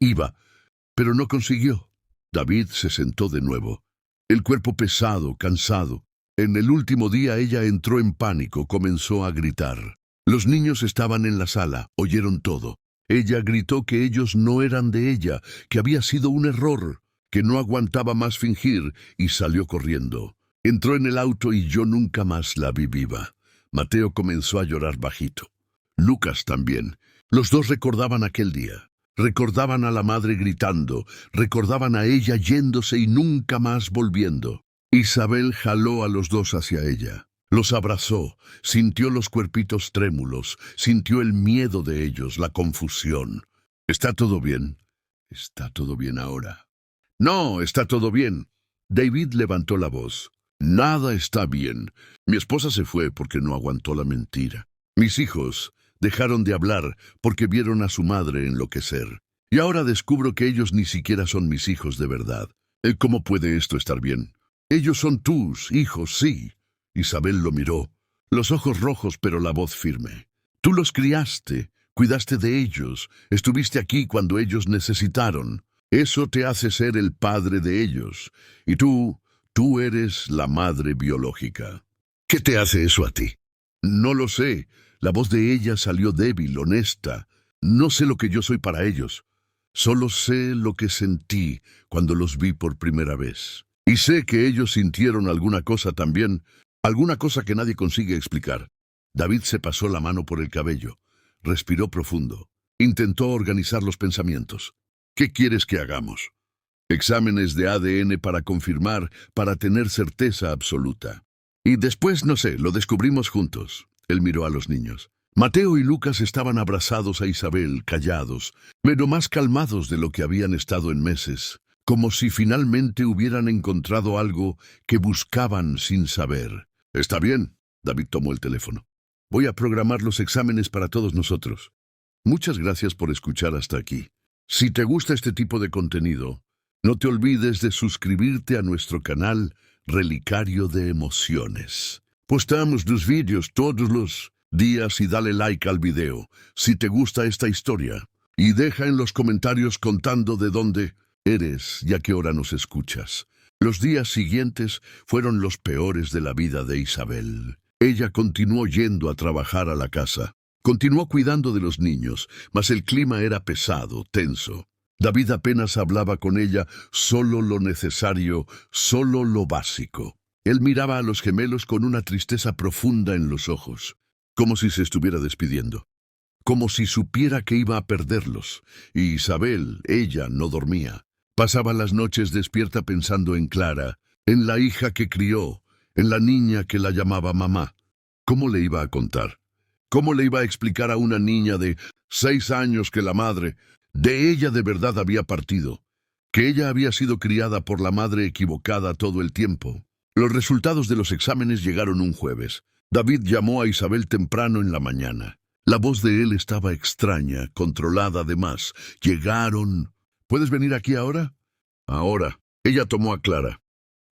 pero no consiguió. David se sentó de nuevo, el cuerpo pesado, cansado. En el último día ella entró en pánico, comenzó a gritar. Los niños estaban en la sala, oyeron todo. Ella gritó que ellos no eran de ella, que había sido un error, que no aguantaba más fingir, y salió corriendo. Entró en el auto y yo nunca más la vi viva. Mateo comenzó a llorar bajito. Lucas también. Los dos recordaban aquel día. Recordaban a la madre gritando, recordaban a ella yéndose y nunca más volviendo. Isabel jaló a los dos hacia ella. Los abrazó, sintió los cuerpitos trémulos, sintió el miedo de ellos, la confusión. ¿Está todo bien? ¿Está todo bien ahora? No, está todo bien. David levantó la voz. Nada está bien. Mi esposa se fue porque no aguantó la mentira. Mis hijos dejaron de hablar porque vieron a su madre enloquecer. Y ahora descubro que ellos ni siquiera son mis hijos de verdad. ¿Cómo puede esto estar bien? Ellos son tus hijos, sí. Isabel lo miró, los ojos rojos pero la voz firme. Tú los criaste, cuidaste de ellos, estuviste aquí cuando ellos necesitaron. Eso te hace ser el padre de ellos. Y tú eres la madre biológica. ¿Qué te hace eso a ti? No lo sé. La voz de ella salió débil, honesta. No sé lo que yo soy para ellos. Solo sé lo que sentí cuando los vi por primera vez. Y sé que ellos sintieron alguna cosa también, alguna cosa que nadie consigue explicar. David se pasó la mano por el cabello, respiró profundo, intentó organizar los pensamientos. ¿Qué quieres que hagamos? Exámenes de ADN para confirmar, para tener certeza absoluta. Y después, no sé, lo descubrimos juntos. Él miró a los niños. Mateo y Lucas estaban abrazados a Isabel, callados, pero más calmados de lo que habían estado en meses, como si finalmente hubieran encontrado algo que buscaban sin saber. Está bien, David tomó el teléfono. Voy a programar los exámenes para todos nosotros. Muchas gracias por escuchar hasta aquí. Si te gusta este tipo de contenido, no te olvides de suscribirte a nuestro canal Relicario de Emociones. Postamos los vídeos todos los días y dale like al video si te gusta esta historia. Y deja en los comentarios contando de dónde eres y a qué hora nos escuchas. Los días siguientes fueron los peores de la vida de Isabel. Ella continuó yendo a trabajar a la casa. Continuó cuidando de los niños, mas el clima era pesado, tenso. David apenas hablaba con ella, solo lo necesario, solo lo básico. Él miraba a los gemelos con una tristeza profunda en los ojos, como si se estuviera despidiendo, como si supiera que iba a perderlos. Y Isabel, ella, no dormía. Pasaba las noches despierta pensando en Clara, en la hija que crió, en la niña que la llamaba mamá. ¿Cómo le iba a contar? ¿Cómo le iba a explicar a una niña de 6 años que la madre de ella de verdad había partido? Que ella había sido criada por la madre equivocada todo el tiempo. Los resultados de los exámenes llegaron un jueves. David llamó a Isabel temprano en la mañana. La voz de él estaba extraña, controlada además. Llegaron. ¿Puedes venir aquí ahora? Ahora. Ella tomó a Clara.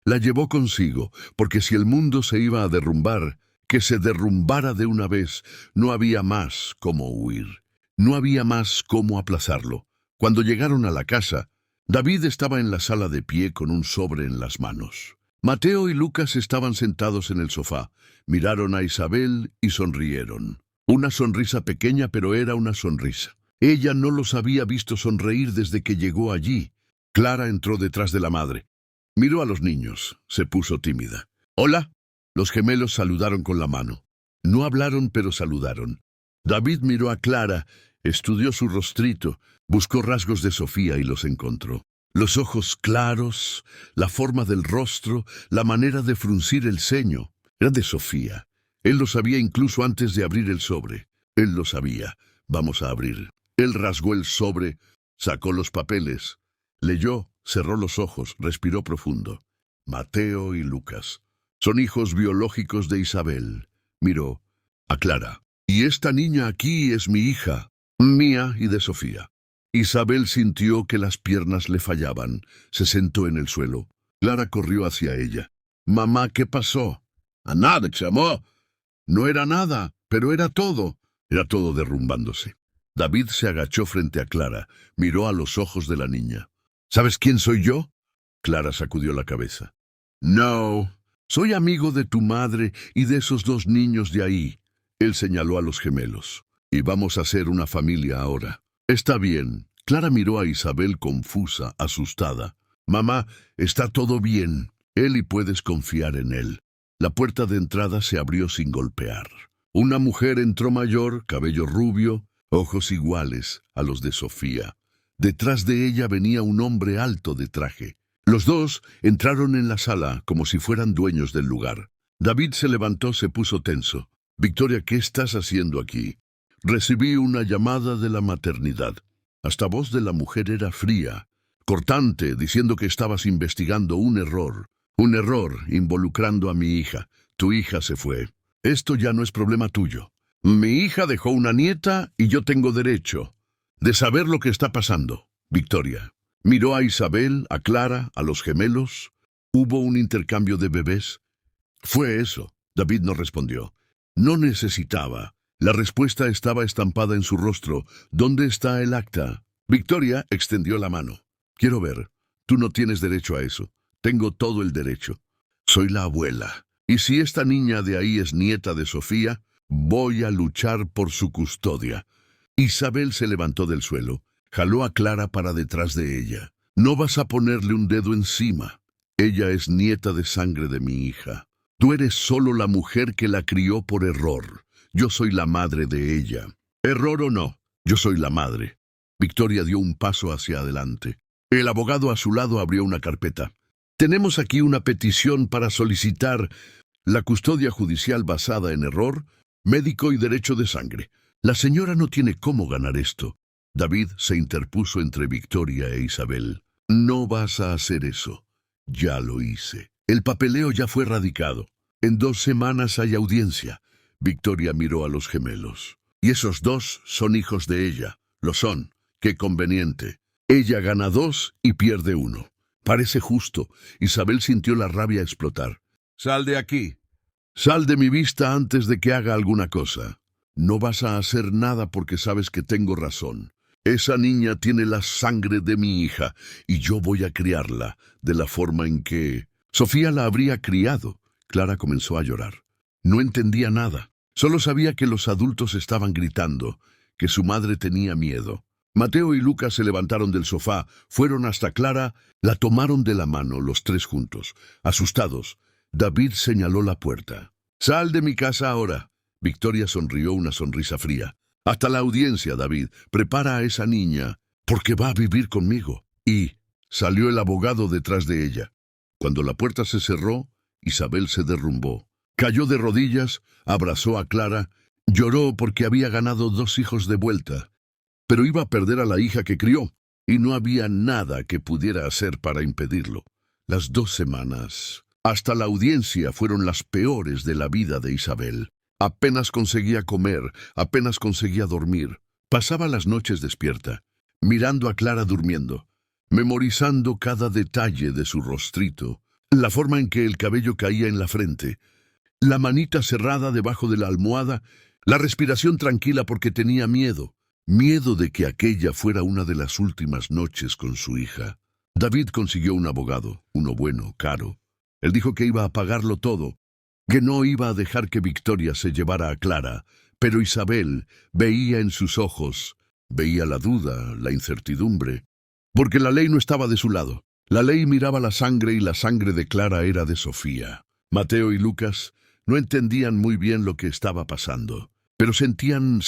La llevó consigo, porque si el mundo se iba a derrumbar, que se derrumbara de una vez, no había más cómo huir. No había más cómo aplazarlo. Cuando llegaron a la casa, David estaba en la sala de pie con un sobre en las manos. Mateo y Lucas estaban sentados en el sofá. Miraron a Isabel y sonrieron. Una sonrisa pequeña, pero era una sonrisa. Ella no los había visto sonreír desde que llegó allí. Clara entró detrás de la madre. Miró a los niños. Se puso tímida. «Hola». Los gemelos saludaron con la mano. No hablaron, pero saludaron. David miró a Clara, estudió su rostrito, buscó rasgos de Sofía y los encontró. Los ojos claros, la forma del rostro, la manera de fruncir el ceño. Era de Sofía. Él lo sabía incluso antes de abrir el sobre. Él lo sabía. Vamos a abrir. Él rasgó el sobre, sacó los papeles, leyó, cerró los ojos, respiró profundo. Mateo y Lucas. Son hijos biológicos de Isabel. Miró a Clara. Y esta niña aquí es mi hija, mía y de Sofía. Isabel sintió que las piernas le fallaban. Se sentó en el suelo. Clara corrió hacia ella. Mamá, ¿qué pasó? A nada, exclamó. No era nada, pero era todo. Era todo derrumbándose. David se agachó frente a Clara. Miró a los ojos de la niña. ¿Sabes quién soy yo? Clara sacudió la cabeza. No, soy amigo de tu madre y de esos dos niños de ahí. Él señaló a los gemelos. Y vamos a ser una familia ahora. Está bien. Clara miró a Isabel confusa, asustada. Mamá, está todo bien. Él y puedes confiar en él. La puerta de entrada se abrió sin golpear. Una mujer entró mayor, cabello rubio, ojos iguales a los de Sofía. Detrás de ella venía un hombre alto de traje. Los dos entraron en la sala como si fueran dueños del lugar. David se levantó, se puso tenso. Victoria, ¿qué estás haciendo aquí? Recibí una llamada de la maternidad. Hasta voz de la mujer era fría, cortante, diciendo que estabas investigando un error involucrando a mi hija. Tu hija se fue. Esto ya no es problema tuyo. Mi hija dejó una nieta y yo tengo derecho de saber lo que está pasando. Victoria miró a Isabel, a Clara, a los gemelos. ¿Hubo un intercambio de bebés? Fue eso. David no respondió. No necesitaba. La respuesta estaba estampada en su rostro. ¿Dónde está el acta? Victoria extendió la mano. Quiero ver. Tú no tienes derecho a eso. Tengo todo el derecho. Soy la abuela. Y si esta niña de ahí es nieta de Sofía, voy a luchar por su custodia. Isabel se levantó del suelo. Jaló a Clara para detrás de ella. No vas a ponerle un dedo encima. Ella es nieta de sangre de mi hija. Tú eres solo la mujer que la crió por error. Yo soy la madre de ella. Error o no, yo soy la madre. Victoria dio un paso hacia adelante. El abogado a su lado abrió una carpeta. Tenemos aquí una petición para solicitar la custodia judicial basada en error, médico y derecho de sangre. La señora no tiene cómo ganar esto. David se interpuso entre Victoria e Isabel. No vas a hacer eso. Ya lo hice. El papeleo ya fue radicado. En 2 semanas hay audiencia. Victoria miró a los gemelos. Y esos dos son hijos de ella. Lo son. Qué conveniente. Ella gana 2 y pierde 1. Parece justo. Isabel sintió la rabia explotar. Sal de aquí. Sal de mi vista antes de que haga alguna cosa. No vas a hacer nada porque sabes que tengo razón. Esa niña tiene la sangre de mi hija y yo voy a criarla de la forma en que Sofía la habría criado. Clara comenzó a llorar. No entendía nada. Solo sabía que los adultos estaban gritando, que su madre tenía miedo. Mateo y Lucas se levantaron del sofá, fueron hasta Clara, la tomaron de la mano, los 3 juntos. Asustados, David señaló la puerta. «Sal de mi casa ahora». Victoria sonrió una sonrisa fría. «Hasta la audiencia, David. Prepara a esa niña, porque va a vivir conmigo». Y salió el abogado detrás de ella. Cuando la puerta se cerró, Isabel se derrumbó. Cayó de rodillas, abrazó a Clara, lloró porque había ganado 2 hijos de vuelta. Pero iba a perder a la hija que crió, y no había nada que pudiera hacer para impedirlo. Las 2 semanas, hasta la audiencia, fueron las peores de la vida de Isabel. Apenas conseguía comer, apenas conseguía dormir. Pasaba las noches despierta, mirando a Clara durmiendo, memorizando cada detalle de su rostrito, la forma en que el cabello caía en la frente, la manita cerrada debajo de la almohada, la respiración tranquila porque tenía miedo. Miedo de que aquella fuera una de las últimas noches con su hija. David consiguió un abogado, uno bueno, caro. Él dijo que iba a pagarlo todo, que no iba a dejar que Victoria se llevara a Clara, pero Isabel veía en sus ojos, veía la duda, la incertidumbre, porque la ley no estaba de su lado. La ley miraba la sangre y la sangre de Clara era de Sofía. Mateo y Lucas no entendían muy bien lo que estaba pasando. Pero sentían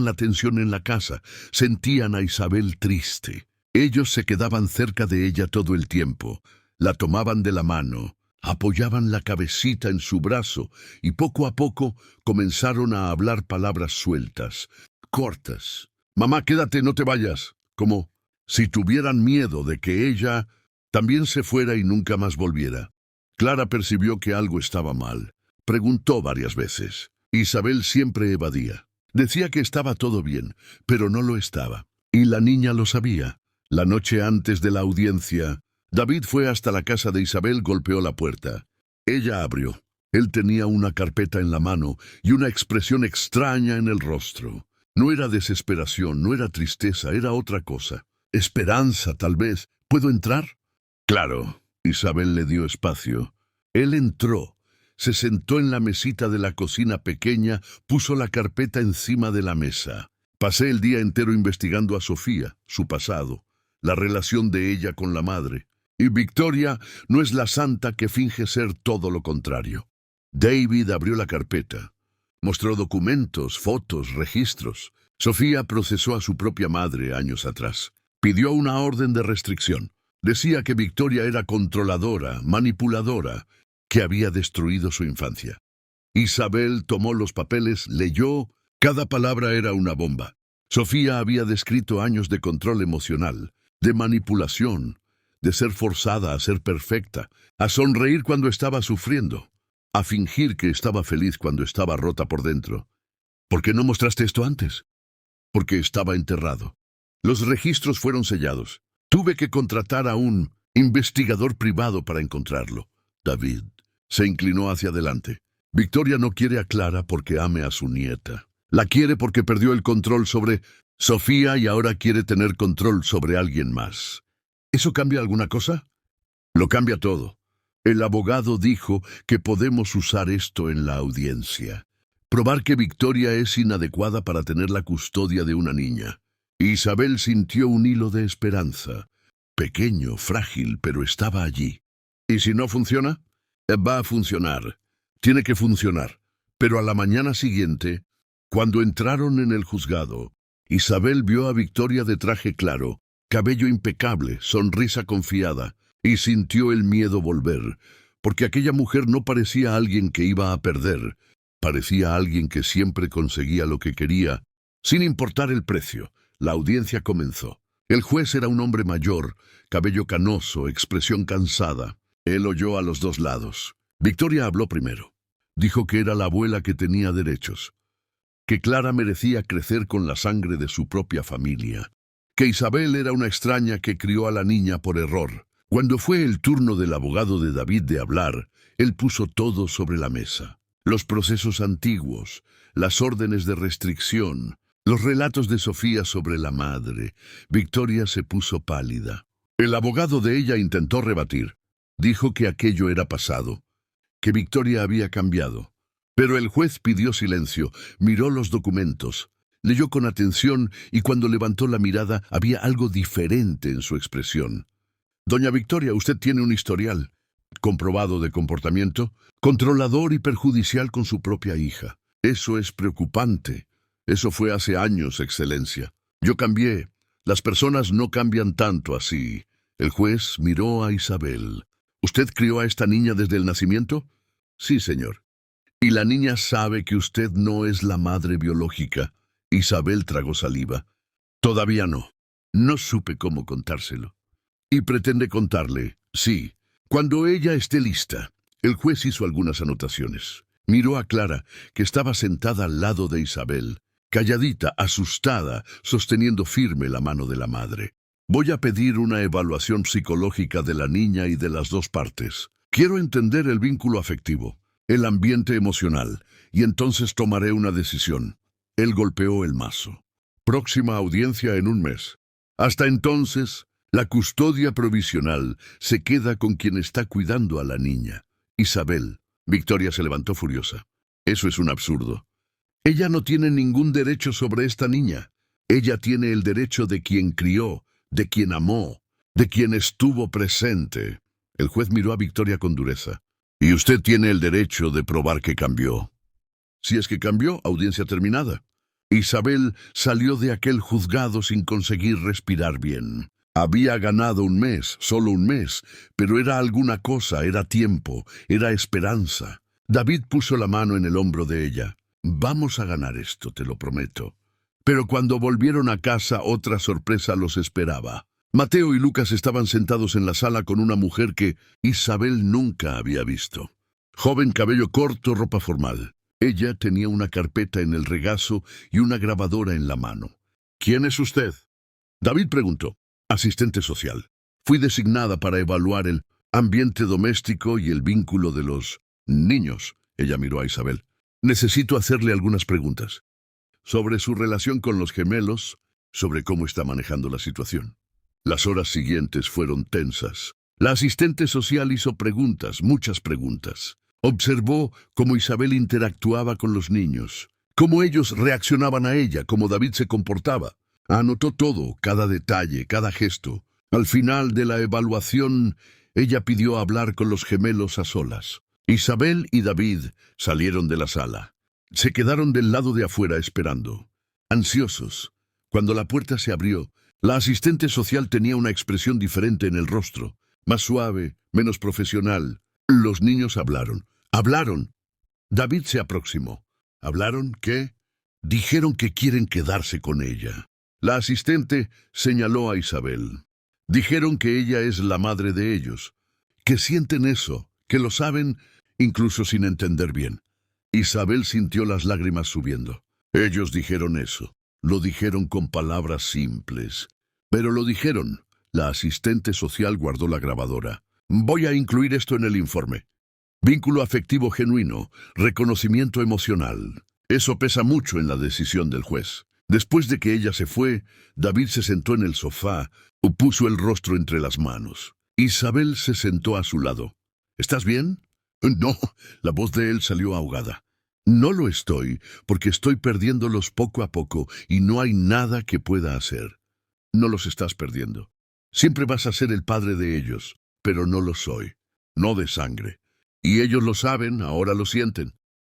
la tensión en la casa, sentían a Isabel triste. Ellos se quedaban cerca de ella todo el tiempo, la tomaban de la mano, apoyaban la cabecita en su brazo y poco a poco comenzaron a hablar palabras sueltas, cortas. «Mamá, quédate, no te vayas», como si tuvieran miedo de que ella también se fuera y nunca más volviera. Clara percibió que algo estaba mal. Preguntó varias veces. Isabel siempre evadía. Decía que estaba todo bien, pero no lo estaba. Y la niña lo sabía. La noche antes de la audiencia, David fue hasta la casa de Isabel, golpeó la puerta. Ella abrió. Él tenía una carpeta en la mano y una expresión extraña en el rostro. No era desesperación, no era tristeza, era otra cosa. Esperanza, tal vez. ¿Puedo entrar? Claro. Isabel le dio espacio. Él entró. Se sentó en la mesita de la cocina pequeña, puso la carpeta encima de la mesa. Pasé el día entero investigando a Sofía, su pasado, la relación de ella con la madre. Y Victoria no es la santa que finge ser todo lo contrario. David abrió la carpeta. Mostró documentos, fotos, registros. Sofía procesó a su propia madre años atrás. Pidió una orden de restricción. Decía que Victoria era controladora, manipuladora, que había destruido su infancia. Isabel tomó los papeles, leyó. Cada palabra era una bomba. Sofía había descrito años de control emocional, de manipulación, de ser forzada a ser perfecta, a sonreír cuando estaba sufriendo, a fingir que estaba feliz cuando estaba rota por dentro. ¿Por qué no mostraste esto antes? Porque estaba enterrado. Los registros fueron sellados. Tuve que contratar a un investigador privado para encontrarlo. David se inclinó hacia adelante. Victoria no quiere a Clara porque ame a su nieta. La quiere porque perdió el control sobre Sofía y ahora quiere tener control sobre alguien más. ¿Eso cambia alguna cosa? Lo cambia todo. El abogado dijo que podemos usar esto en la audiencia. Probar que Victoria es inadecuada para tener la custodia de una niña. Isabel sintió un hilo de esperanza. Pequeño, frágil, pero estaba allí. ¿Y si no funciona? Va a funcionar. Tiene que funcionar. Pero a la mañana siguiente, cuando entraron en el juzgado, Isabel vio a Victoria de traje claro, cabello impecable, sonrisa confiada, y sintió el miedo volver, porque aquella mujer no parecía alguien que iba a perder, parecía alguien que siempre conseguía lo que quería, sin importar el precio. La audiencia comenzó. El juez era un hombre mayor, cabello canoso, expresión cansada. Él oyó a los dos lados. Victoria habló primero. Dijo que era la abuela que tenía derechos, que Clara merecía crecer con la sangre de su propia familia, que Isabel era una extraña que crió a la niña por error. Cuando fue el turno del abogado de David de hablar, él puso todo sobre la mesa. Los procesos antiguos, las órdenes de restricción, los relatos de Sofía sobre la madre. Victoria se puso pálida. El abogado de ella intentó rebatir. Dijo que aquello era pasado, que Victoria había cambiado. Pero el juez pidió silencio, miró los documentos, leyó con atención y cuando levantó la mirada había algo diferente en su expresión. Doña Victoria, usted tiene un historial comprobado de comportamiento controlador y perjudicial con su propia hija. Eso es preocupante. Eso fue hace años, Excelencia. Yo cambié. Las personas no cambian tanto así. El juez miró a Isabel. ¿Usted crió a esta niña desde el nacimiento? Sí, señor. ¿Y la niña sabe que usted no es la madre biológica? Isabel tragó saliva. Todavía no. No supe cómo contárselo. ¿Y pretende contarle? Sí. Cuando ella esté lista. El juez hizo algunas anotaciones. Miró a Clara, que estaba sentada al lado de Isabel, calladita, asustada, sosteniendo firme la mano de la madre. Voy a pedir una evaluación psicológica de la niña y de las dos partes. Quiero entender el vínculo afectivo, el ambiente emocional, y entonces tomaré una decisión. Él golpeó el mazo. Próxima audiencia en un mes. Hasta entonces, la custodia provisional se queda con quien está cuidando a la niña. Isabel. Victoria se levantó furiosa. Eso es un absurdo. Ella no tiene ningún derecho sobre esta niña. Ella tiene el derecho de quien crió, de quien amó, de quien estuvo presente. El juez miró a Victoria con dureza. Y usted tiene el derecho de probar que cambió. Si es que cambió, audiencia terminada. Isabel salió de aquel juzgado sin conseguir respirar bien. Había ganado un mes, solo un mes, pero era alguna cosa, era tiempo, era esperanza. David puso la mano en el hombro de ella. Vamos a ganar esto, te lo prometo. Pero cuando volvieron a casa, otra sorpresa los esperaba. Mateo y Lucas estaban sentados en la sala con una mujer que Isabel nunca había visto. Joven, cabello corto, ropa formal. Ella tenía una carpeta en el regazo y una grabadora en la mano. ¿Quién es usted? David preguntó. Asistente social. Fui designada para evaluar el ambiente doméstico y el vínculo de los niños. Ella miró a Isabel. Necesito hacerle algunas preguntas. Sobre su relación con los gemelos, sobre cómo está manejando la situación. Las horas siguientes fueron tensas. La asistente social hizo preguntas, muchas preguntas. Observó cómo Isabel interactuaba con los niños, cómo ellos reaccionaban a ella, cómo David se comportaba. Anotó todo, cada detalle, cada gesto. Al final de la evaluación, ella pidió hablar con los gemelos a solas. Isabel y David salieron de la sala. Se quedaron del lado de afuera esperando, ansiosos. Cuando la puerta se abrió, la asistente social tenía una expresión diferente en el rostro, más suave, menos profesional. Los niños hablaron. ¡Hablaron! David se aproximó. ¿Hablaron qué? Dijeron que quieren quedarse con ella. La asistente señaló a Isabel. Dijeron que ella es la madre de ellos, que sienten eso, que lo saben, incluso sin entender bien. Isabel sintió las lágrimas subiendo. Ellos dijeron eso. Lo dijeron con palabras simples. Pero lo dijeron. La asistente social guardó la grabadora. Voy a incluir esto en el informe. Vínculo afectivo genuino, reconocimiento emocional. Eso pesa mucho en la decisión del juez. Después de que ella se fue, David se sentó en el sofá y puso el rostro entre las manos. Isabel se sentó a su lado. ¿Estás bien? No, la voz de él salió ahogada. No lo estoy, porque estoy perdiéndolos poco a poco y no hay nada que pueda hacer. No los estás perdiendo. Siempre vas a ser el padre de ellos, pero no lo soy. No de sangre. Y ellos lo saben, ahora lo sienten.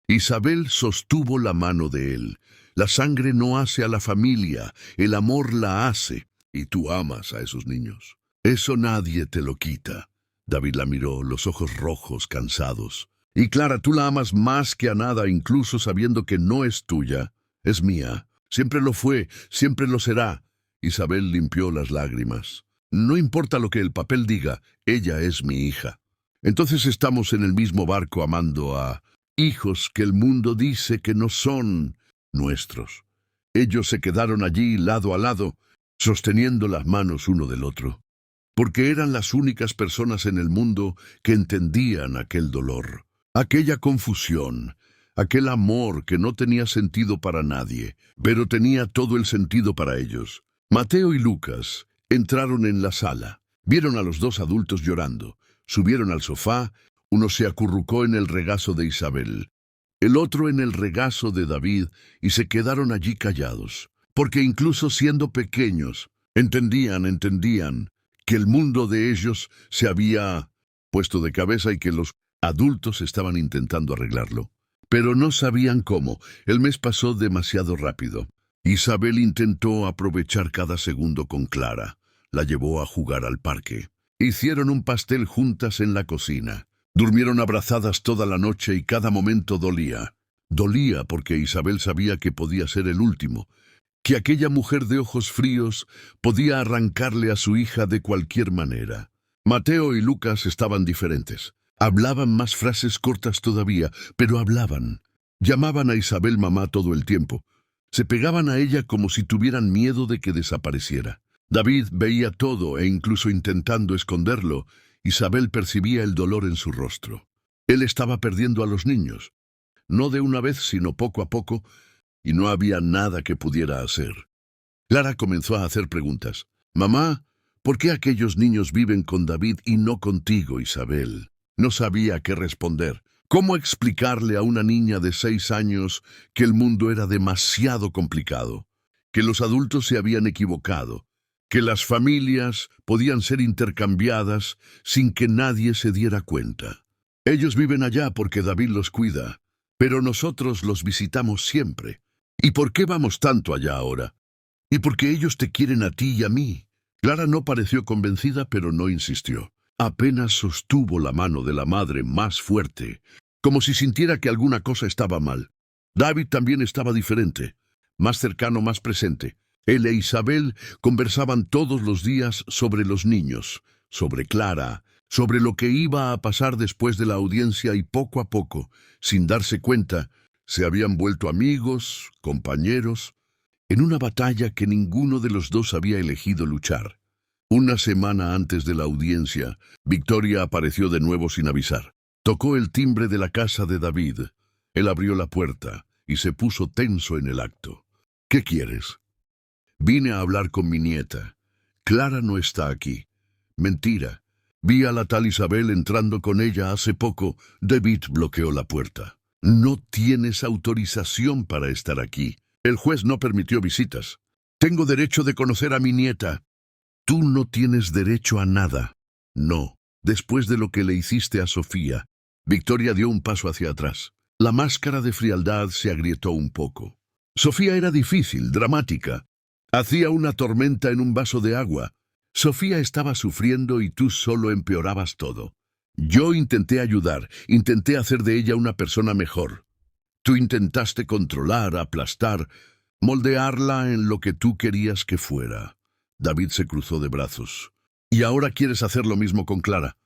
Isabel sostuvo la mano de él. La sangre no hace a la familia, el amor la hace. Y tú amas a esos niños. Eso nadie te lo quita. David la miró, los ojos rojos, cansados. Y Clara, tú la amas más que a nada, incluso sabiendo que no es tuya, es mía. Siempre lo fue, siempre lo será. Isabel limpió las lágrimas. No importa lo que el papel diga, ella es mi hija. Entonces estamos en el mismo barco amando a hijos que el mundo dice que no son nuestros. Ellos se quedaron allí lado a lado, sosteniendo las manos uno del otro, porque eran las únicas personas en el mundo que entendían aquel dolor, aquella confusión, aquel amor que no tenía sentido para nadie, pero tenía todo el sentido para ellos. Mateo y Lucas entraron en la sala, vieron a los dos adultos llorando, subieron al sofá, uno se acurrucó en el regazo de Isabel, el otro en el regazo de David, y se quedaron allí callados, porque incluso siendo pequeños, entendían que el mundo de ellos se había puesto de cabeza y que los adultos estaban intentando arreglarlo. Pero no sabían cómo. El mes pasó demasiado rápido. Isabel intentó aprovechar cada segundo con Clara. La llevó a jugar al parque. Hicieron un pastel juntas en la cocina. Durmieron abrazadas toda la noche y cada momento dolía. Dolía porque Isabel sabía que podía ser el último, que aquella mujer de ojos fríos podía arrancarle a su hija de cualquier manera. Mateo y Lucas estaban diferentes. Hablaban más frases cortas todavía, pero hablaban. Llamaban a Isabel mamá todo el tiempo. Se pegaban a ella como si tuvieran miedo de que desapareciera. David veía todo e incluso intentando esconderlo, Isabel percibía el dolor en su rostro. Él estaba perdiendo a los niños. No de una vez, sino poco a poco, y no había nada que pudiera hacer. Clara comenzó a hacer preguntas. Mamá, ¿por qué aquellos niños viven con David y no contigo, Isabel? No sabía qué responder. ¿Cómo explicarle a una niña de 6 años que el mundo era demasiado complicado? Que los adultos se habían equivocado. Que las familias podían ser intercambiadas sin que nadie se diera cuenta. Ellos viven allá porque David los cuida, pero nosotros los visitamos siempre. ¿Y por qué vamos tanto allá ahora? ¿Y porque ellos te quieren a ti y a mí? Clara no pareció convencida, pero no insistió. Apenas sostuvo la mano de la madre más fuerte, como si sintiera que alguna cosa estaba mal. David también estaba diferente, más cercano, más presente. Él e Isabel conversaban todos los días sobre los niños, sobre Clara, sobre lo que iba a pasar después de la audiencia y poco a poco, sin darse cuenta, se habían vuelto amigos, compañeros, en una batalla que ninguno de los dos había elegido luchar. Una semana antes de la audiencia, Victoria apareció de nuevo sin avisar. Tocó el timbre de la casa de David. Él abrió la puerta y se puso tenso en el acto. ¿Qué quieres? Vine a hablar con mi nieta. Clara no está aquí. Mentira. Vi a la tal Isabel entrando con ella hace poco. David bloqueó la puerta. No tienes autorización para estar aquí. El juez no permitió visitas. Tengo derecho de conocer a mi nieta. Tú no tienes derecho a nada. No. Después de lo que le hiciste a Sofía, Victoria dio un paso hacia atrás. La máscara de frialdad se agrietó un poco. Sofía era difícil, dramática. Hacía una tormenta en un vaso de agua. Sofía estaba sufriendo y tú solo empeorabas todo. Yo intenté ayudar, intenté hacer de ella una persona mejor. Tú intentaste controlar, aplastar, moldearla en lo que tú querías que fuera. David se cruzó de brazos. Y ahora quieres hacer lo mismo con Clara.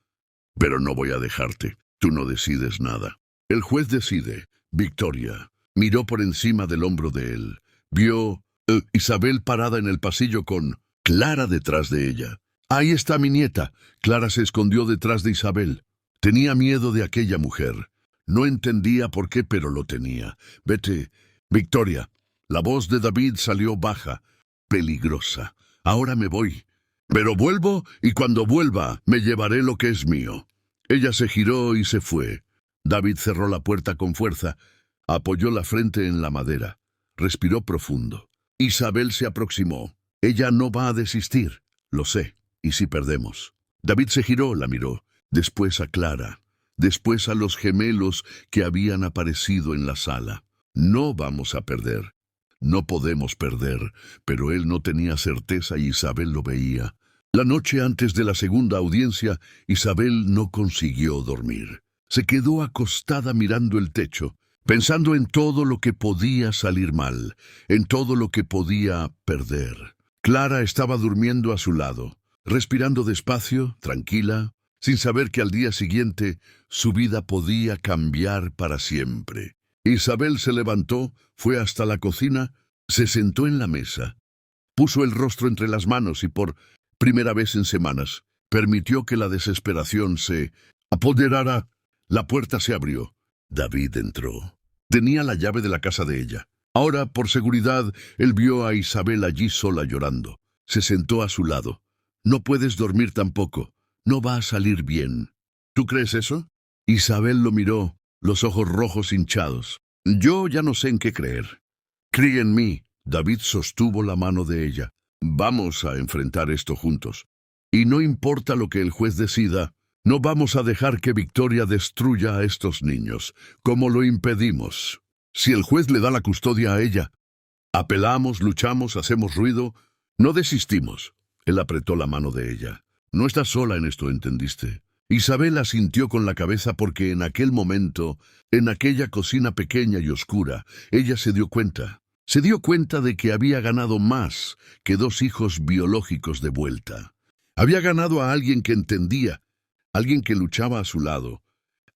Pero no voy a dejarte. Tú no decides nada. El juez decide. Victoria miró por encima del hombro de él. Vio Isabel parada en el pasillo con Clara detrás de ella. Ahí está mi nieta. Clara se escondió detrás de Isabel. Tenía miedo de aquella mujer. No entendía por qué, pero lo tenía. Vete, Victoria. La voz de David salió baja, peligrosa. Ahora me voy. Pero vuelvo y cuando vuelva me llevaré lo que es mío. Ella se giró y se fue. David cerró la puerta con fuerza, apoyó la frente en la madera, respiró profundo. Isabel se aproximó. Ella no va a desistir. Lo sé. ¿Y si perdemos? David se giró, la miró. Después a Clara. Después a los gemelos que habían aparecido en la sala. No vamos a perder. No podemos perder, pero él no tenía certeza y Isabel lo veía. La noche antes de la segunda audiencia, Isabel no consiguió dormir. Se quedó acostada mirando el techo, pensando en todo lo que podía salir mal, en todo lo que podía perder. Clara estaba durmiendo a su lado, respirando despacio, tranquila, sin saber que al día siguiente su vida podía cambiar para siempre. Isabel se levantó, fue hasta la cocina, se sentó en la mesa, puso el rostro entre las manos y por primera vez en semanas permitió que la desesperación se apoderara. La puerta se abrió. David entró. Tenía la llave de la casa de ella. Ahora, por seguridad, él vio a Isabel allí sola llorando. Se sentó a su lado. No puedes dormir tampoco. No va a salir bien. ¿Tú crees eso? Isabel lo miró, los ojos rojos hinchados. Yo ya no sé en qué creer. Cree en mí. David sostuvo la mano de ella. Vamos a enfrentar esto juntos. Y no importa lo que el juez decida, no vamos a dejar que Victoria destruya a estos niños. ¿Cómo lo impedimos? Si el juez le da la custodia a ella, apelamos, luchamos, hacemos ruido, no desistimos. Él apretó la mano de ella. No estás sola en esto, ¿entendiste? Isabel asintió con la cabeza porque en aquel momento, en aquella cocina pequeña y oscura, ella se dio cuenta. Se dio cuenta de que había ganado más que 2 hijos biológicos de vuelta. Había ganado a alguien que entendía, alguien que luchaba a su lado,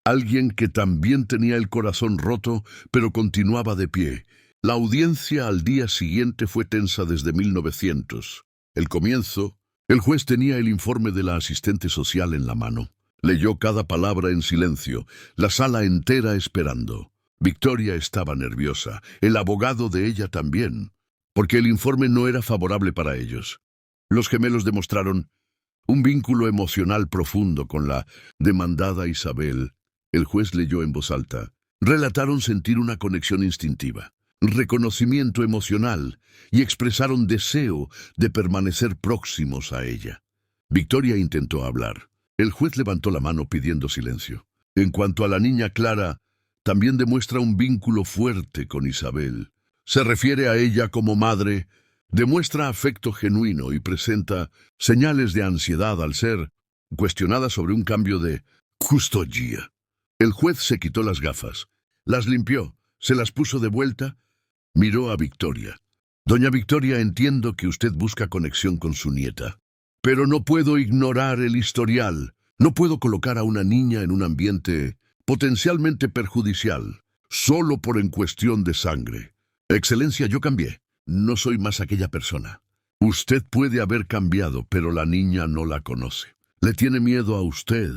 alguien que también tenía el corazón roto, pero continuaba de pie. La audiencia al día siguiente fue tensa desde 1900. El comienzo, el juez tenía el informe de la asistente social en la mano. Leyó cada palabra en silencio, la sala entera esperando. Victoria estaba nerviosa, el abogado de ella también, porque el informe no era favorable para ellos. Los gemelos demostraron un vínculo emocional profundo con la demandada Isabel. El juez leyó en voz alta. Relataron sentir una conexión instintiva, reconocimiento emocional y expresaron deseo de permanecer próximos a ella. Victoria intentó hablar. El juez levantó la mano pidiendo silencio. En cuanto a la niña Clara, también demuestra un vínculo fuerte con Isabel. Se refiere a ella como madre, demuestra afecto genuino y presenta señales de ansiedad al ser cuestionada sobre un cambio de custodia. El juez se quitó las gafas, las limpió, se las puso de vuelta, miró a Victoria. Doña Victoria, entiendo que usted busca conexión con su nieta, pero no puedo ignorar el historial. No puedo colocar a una niña en un ambiente potencialmente perjudicial, solo por en cuestión de sangre. Excelencia, yo cambié. No soy más aquella persona. Usted puede haber cambiado, pero la niña no la conoce. Le tiene miedo a usted,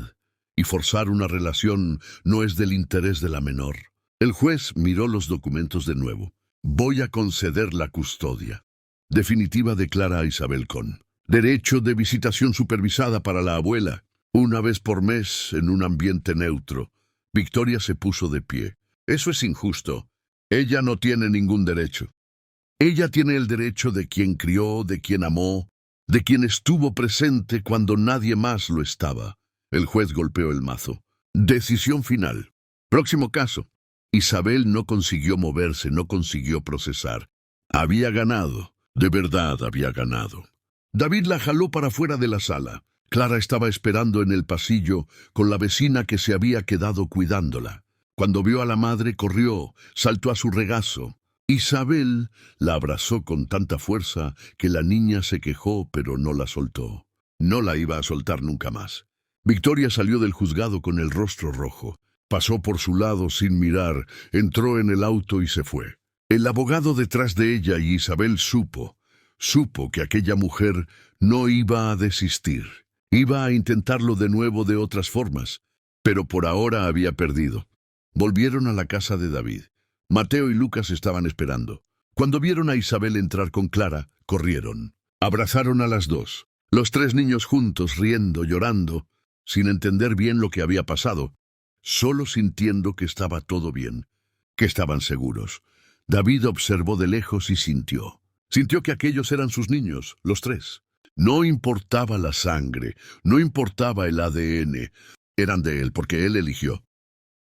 y forzar una relación no es del interés de la menor. El juez miró los documentos de nuevo. Voy a conceder la custodia definitiva, declara Isabel con derecho de visitación supervisada para la abuela, una vez por mes en un ambiente neutro. Victoria se puso de pie. Eso es injusto. Ella no tiene ningún derecho. Ella tiene el derecho de quien crió, de quien amó, de quien estuvo presente cuando nadie más lo estaba. El juez golpeó el mazo. Decisión final. Próximo caso. Isabel no consiguió moverse, no consiguió procesar. Había ganado, de verdad había ganado. David la jaló para fuera de la sala. Clara estaba esperando en el pasillo con la vecina que se había quedado cuidándola. Cuando vio a la madre, corrió, saltó a su regazo. Isabel la abrazó con tanta fuerza que la niña se quejó, pero no la soltó. No la iba a soltar nunca más. Victoria salió del juzgado con el rostro rojo. Pasó por su lado sin mirar, entró en el auto y se fue. El abogado detrás de ella, y Isabel supo que aquella mujer no iba a desistir. Iba a intentarlo de nuevo de otras formas, pero por ahora había perdido. Volvieron a la casa de David. Mateo y Lucas estaban esperando. Cuando vieron a Isabel entrar con Clara, corrieron. Abrazaron a las dos. Los tres niños juntos, riendo, llorando, sin entender bien lo que había pasado, solo sintiendo que estaba todo bien, que estaban seguros. David observó de lejos y sintió. Sintió que aquellos eran sus niños, los tres. No importaba la sangre, no importaba el ADN. Eran de él porque él eligió.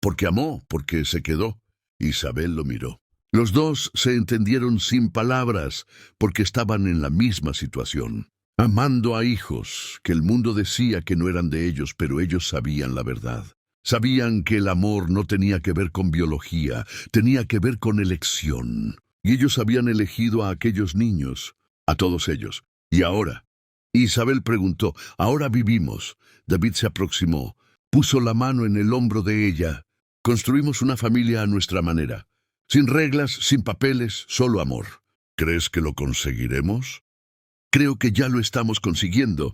Porque amó, porque se quedó. Isabel lo miró. Los dos se entendieron sin palabras, porque estaban en la misma situación. Amando a hijos, que el mundo decía que no eran de ellos, pero ellos sabían la verdad. Sabían que el amor no tenía que ver con biología, tenía que ver con elección. Y ellos habían elegido a aquellos niños, a todos ellos. Y ahora, Isabel preguntó, ¿ahora vivimos? David se aproximó, puso la mano en el hombro de ella. Construimos una familia a nuestra manera. Sin reglas, sin papeles, solo amor. ¿Crees que lo conseguiremos? Creo que ya lo estamos consiguiendo.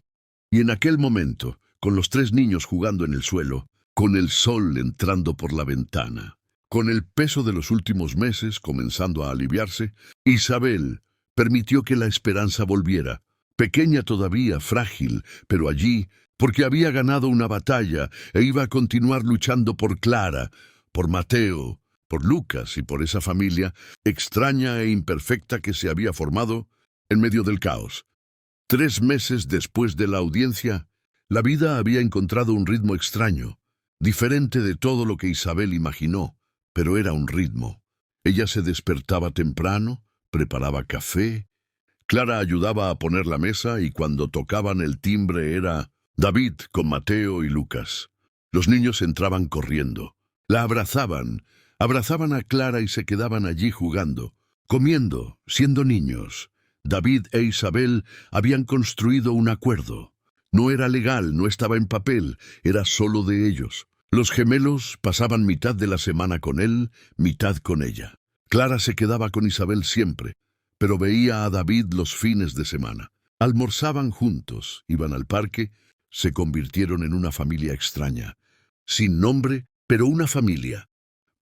Y en aquel momento, con los tres niños jugando en el suelo, con el sol entrando por la ventana, con el peso de los últimos meses comenzando a aliviarse, Isabel permitió que la esperanza volviera, pequeña todavía, frágil, pero allí, porque había ganado una batalla e iba a continuar luchando por Clara, por Mateo, por Lucas y por esa familia extraña e imperfecta que se había formado en medio del caos. 3 meses después de la audiencia, la vida había encontrado un ritmo extraño, diferente de todo lo que Isabel imaginó, pero era un ritmo. Ella se despertaba temprano, preparaba café, Clara ayudaba a poner la mesa y cuando tocaban el timbre era David con Mateo y Lucas. Los niños entraban corriendo. La abrazaban a Clara y se quedaban allí jugando, comiendo, siendo niños. David e Isabel habían construido un acuerdo. No era legal, no estaba en papel, era solo de ellos. Los gemelos pasaban mitad de la semana con él, mitad con ella. Clara se quedaba con Isabel siempre, pero veía a David los fines de semana. Almorzaban juntos, iban al parque, se convirtieron en una familia extraña. Sin nombre, pero una familia.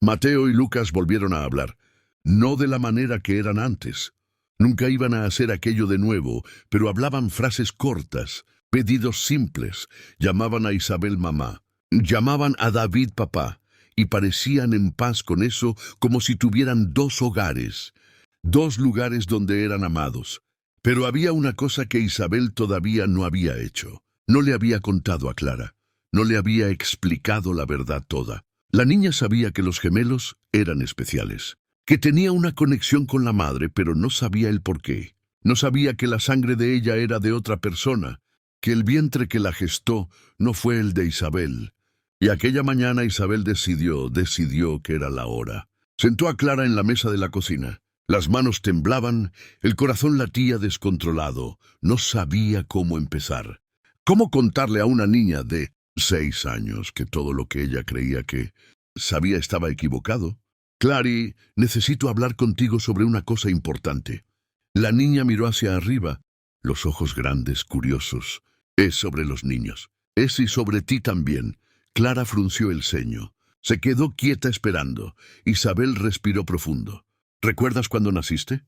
Mateo y Lucas volvieron a hablar, no de la manera que eran antes. Nunca iban a hacer aquello de nuevo, pero hablaban frases cortas, pedidos simples, llamaban a Isabel mamá, llamaban a David papá, y parecían en paz con eso como si tuvieran 2 hogares, 2 lugares donde eran amados. Pero había una cosa que Isabel todavía no había hecho. No le había contado a Clara, no le había explicado la verdad toda. La niña sabía que los gemelos eran especiales, que tenía una conexión con la madre, pero no sabía el por qué. No sabía que la sangre de ella era de otra persona, que el vientre que la gestó no fue el de Isabel. Y aquella mañana Isabel decidió que era la hora. Sentó a Clara en la mesa de la cocina. Las manos temblaban, el corazón latía descontrolado. No sabía cómo empezar. ¿Cómo contarle a una niña de 6 años que todo lo que ella creía que sabía estaba equivocado? Clary, necesito hablar contigo sobre una cosa importante. La niña miró hacia arriba, los ojos grandes, curiosos. Es sobre los niños. Es y sobre ti también. Clara frunció el ceño. Se quedó quieta esperando. Isabel respiró profundo. ¿Recuerdas cuando naciste?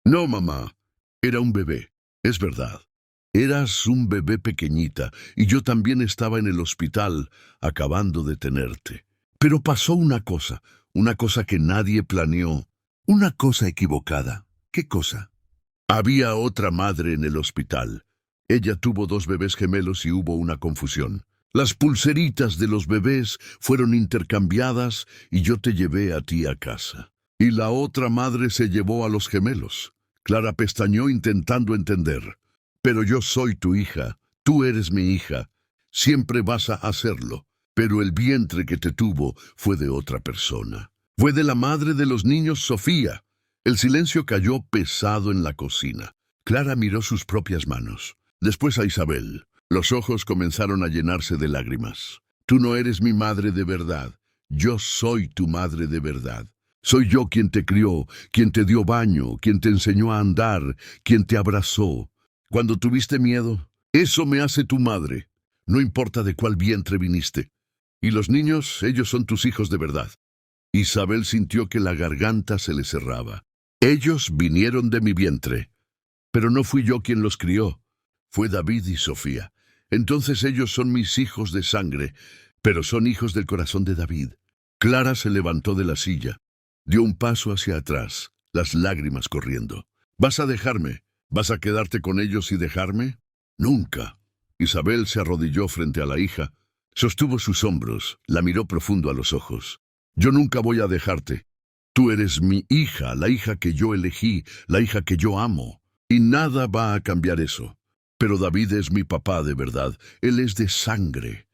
No, mamá. Era un bebé. Es verdad. Eras un bebé pequeñita, y yo también estaba en el hospital, acabando de tenerte. Pero pasó una cosa que nadie planeó, una cosa equivocada. ¿Qué cosa? Había otra madre en el hospital. Ella tuvo 2 bebés gemelos y hubo una confusión. Las pulseritas de los bebés fueron intercambiadas y yo te llevé a ti a casa. Y la otra madre se llevó a los gemelos. Clara pestañeó intentando entender. Pero yo soy tu hija, tú eres mi hija, siempre vas a hacerlo. Pero el vientre que te tuvo fue de otra persona. Fue de la madre de los niños, Sofía. El silencio cayó pesado en la cocina. Clara miró sus propias manos. Después a Isabel. Los ojos comenzaron a llenarse de lágrimas. Tú no eres mi madre de verdad. Yo soy tu madre de verdad. Soy yo quien te crió, quien te dio baño, quien te enseñó a andar, quien te abrazó. Cuando tuviste miedo, eso me hace tu madre. No importa de cuál vientre viniste. Y los niños, ellos son tus hijos de verdad. Isabel sintió que la garganta se le cerraba. Ellos vinieron de mi vientre. Pero no fui yo quien los crió. Fue David y Sofía. Entonces ellos son mis hijos de sangre, pero son hijos del corazón de David. Clara se levantó de la silla. Dio un paso hacia atrás, las lágrimas corriendo. ¿Vas a dejarme? ¿Vas a quedarte con ellos y dejarme? Nunca. Isabel se arrodilló frente a la hija, sostuvo sus hombros, la miró profundo a los ojos. Yo nunca voy a dejarte. Tú eres mi hija, la hija que yo elegí, la hija que yo amo. Y nada va a cambiar eso. Pero David es mi papá de verdad. Él es de sangre.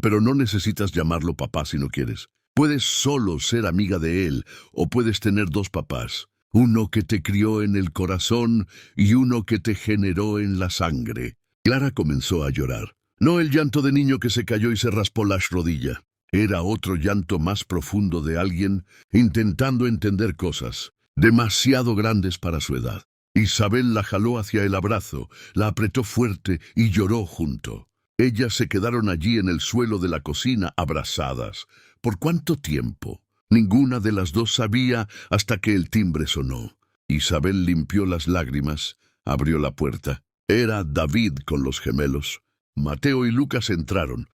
Pero no necesitas llamarlo papá si no quieres. Puedes solo ser amiga de él, o puedes tener 2 papás. Uno que te crió en el corazón y uno que te generó en la sangre. Clara comenzó a llorar. No el llanto de niño que se cayó y se raspó la rodilla. Era otro llanto más profundo de alguien intentando entender cosas, demasiado grandes para su edad. Isabel la jaló hacia el abrazo, la apretó fuerte y lloró junto. Ellas se quedaron allí en el suelo de la cocina abrazadas. ¿Por cuánto tiempo? Ninguna de las dos sabía hasta que el timbre sonó. Isabel limpió las lágrimas, abrió la puerta. Era David con los gemelos. Mateo y Lucas entraron.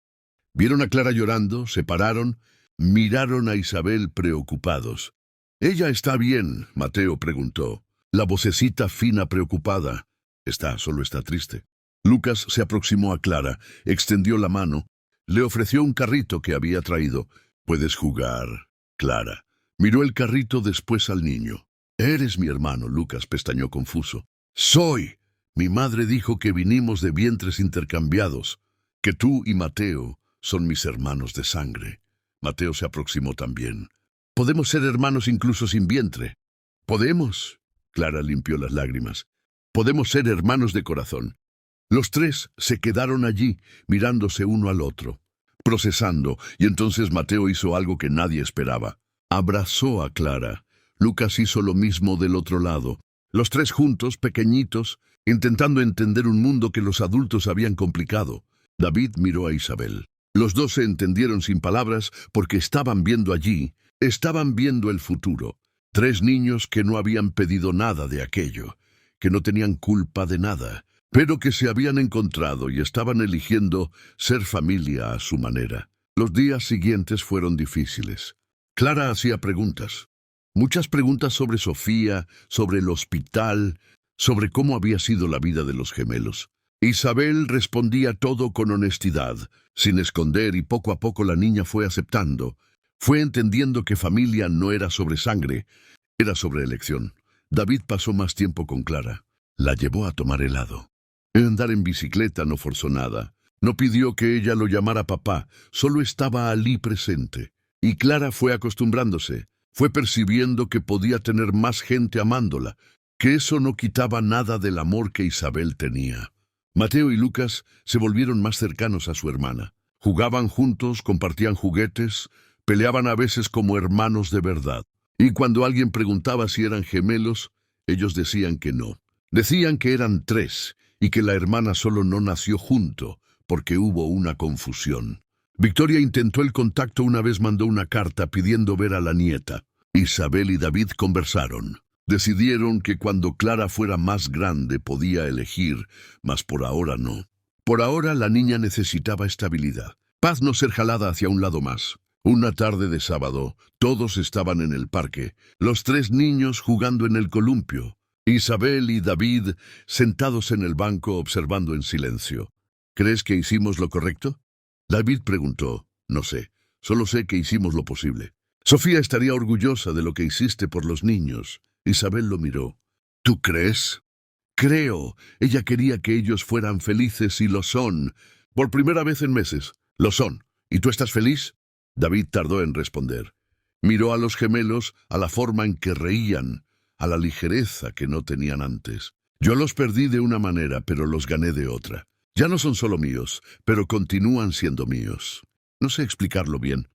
Vieron a Clara llorando, se pararon, miraron a Isabel preocupados. «¿Ella está bien?», Mateo preguntó. La vocecita fina preocupada. Solo está triste. Lucas se aproximó a Clara, extendió la mano, le ofreció un carrito que había traído. «Puedes jugar, Clara». Miró el carrito, después al niño. «Eres mi hermano», Lucas pestañeó confuso. «Soy. Mi madre dijo que vinimos de vientres intercambiados, que tú y Mateo son mis hermanos de sangre». Mateo se aproximó también. «Podemos ser hermanos incluso sin vientre». «Podemos». Clara limpió las lágrimas. «Podemos ser hermanos de corazón». Los 3 se quedaron allí, mirándose uno al otro, procesando, y entonces Mateo hizo algo que nadie esperaba. Abrazó a Clara. Lucas hizo lo mismo del otro lado. Los 3 juntos, pequeñitos, intentando entender un mundo que los adultos habían complicado. David miró a Isabel. Los 2 se entendieron sin palabras porque estaban viendo allí, estaban viendo el futuro. 3 niños que no habían pedido nada de aquello, que no tenían culpa de nada, pero que se habían encontrado y estaban eligiendo ser familia a su manera. Los días siguientes fueron difíciles. Clara hacía preguntas. Muchas preguntas sobre Sofía, sobre el hospital, sobre cómo había sido la vida de los gemelos. Isabel respondía todo con honestidad, sin esconder, y poco a poco la niña fue aceptando. Fue entendiendo que familia no era sobre sangre, era sobre elección. David pasó más tiempo con Clara. La llevó a tomar helado. Andar en bicicleta no forzó nada. No pidió que ella lo llamara papá, solo estaba allí presente. Y Clara fue acostumbrándose. Fue percibiendo que podía tener más gente amándola, que eso no quitaba nada del amor que Isabel tenía. Mateo y Lucas se volvieron más cercanos a su hermana. Jugaban juntos, compartían juguetes, peleaban a veces como hermanos de verdad. Y cuando alguien preguntaba si eran gemelos, ellos decían que no. Decían que eran tres y que la hermana solo no nació junto porque hubo una confusión. Victoria intentó el contacto una vez, mandó una carta pidiendo ver a la nieta. Isabel y David conversaron. Decidieron que cuando Clara fuera más grande podía elegir, mas por ahora no. Por ahora la niña necesitaba estabilidad. Paz, no ser jalada hacia un lado más. Una tarde de sábado, todos estaban en el parque, los tres niños jugando en el columpio. Isabel y David sentados en el banco observando en silencio. ¿Crees que hicimos lo correcto? David preguntó. No sé, solo sé que hicimos lo posible. Sofía estaría orgullosa de lo que hiciste por los niños. Isabel lo miró. ¿Tú crees? Creo. Ella quería que ellos fueran felices y lo son. Por primera vez en meses. Lo son. ¿Y tú estás feliz? David tardó en responder. Miró a los gemelos, a la forma en que reían, a la ligereza que no tenían antes. Yo los perdí de una manera, pero los gané de otra. Ya no son solo míos, pero continúan siendo míos. No sé explicarlo bien.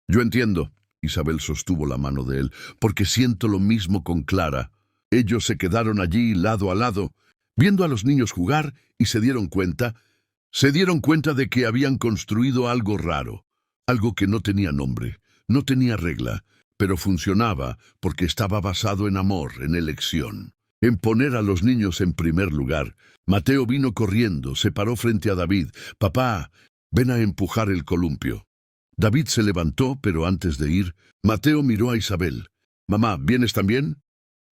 Yo entiendo. Isabel sostuvo la mano de él, porque siento lo mismo con Clara. Ellos se quedaron allí lado a lado, viendo a los niños jugar y se dieron cuenta de que habían construido algo raro, algo que no tenía nombre, no tenía regla, pero funcionaba porque estaba basado en amor, en elección, en poner a los niños en primer lugar. Mateo vino corriendo, se paró frente a David. Papá, ven a empujar el columpio. David se levantó, pero antes de ir, Mateo miró a Isabel. Mamá, ¿vienes también?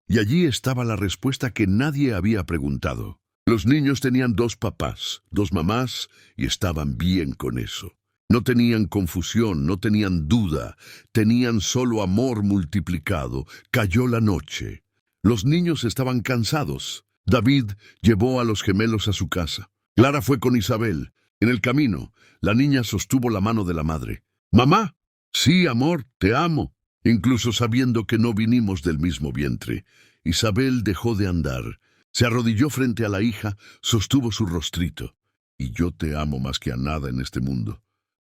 Y allí estaba la respuesta que nadie había preguntado. Los niños tenían dos papás, dos mamás, y estaban bien con eso. No tenían confusión, no tenían duda, tenían solo amor multiplicado. Cayó la noche. Los niños estaban cansados. David llevó a los gemelos a su casa. Clara fue con Isabel. En el camino, la niña sostuvo la mano de la madre. «Mamá, sí, amor, te amo», incluso sabiendo que no vinimos del mismo vientre. Isabel dejó de andar, se arrodilló frente a la hija, sostuvo su rostrito. «Y yo te amo más que a nada en este mundo.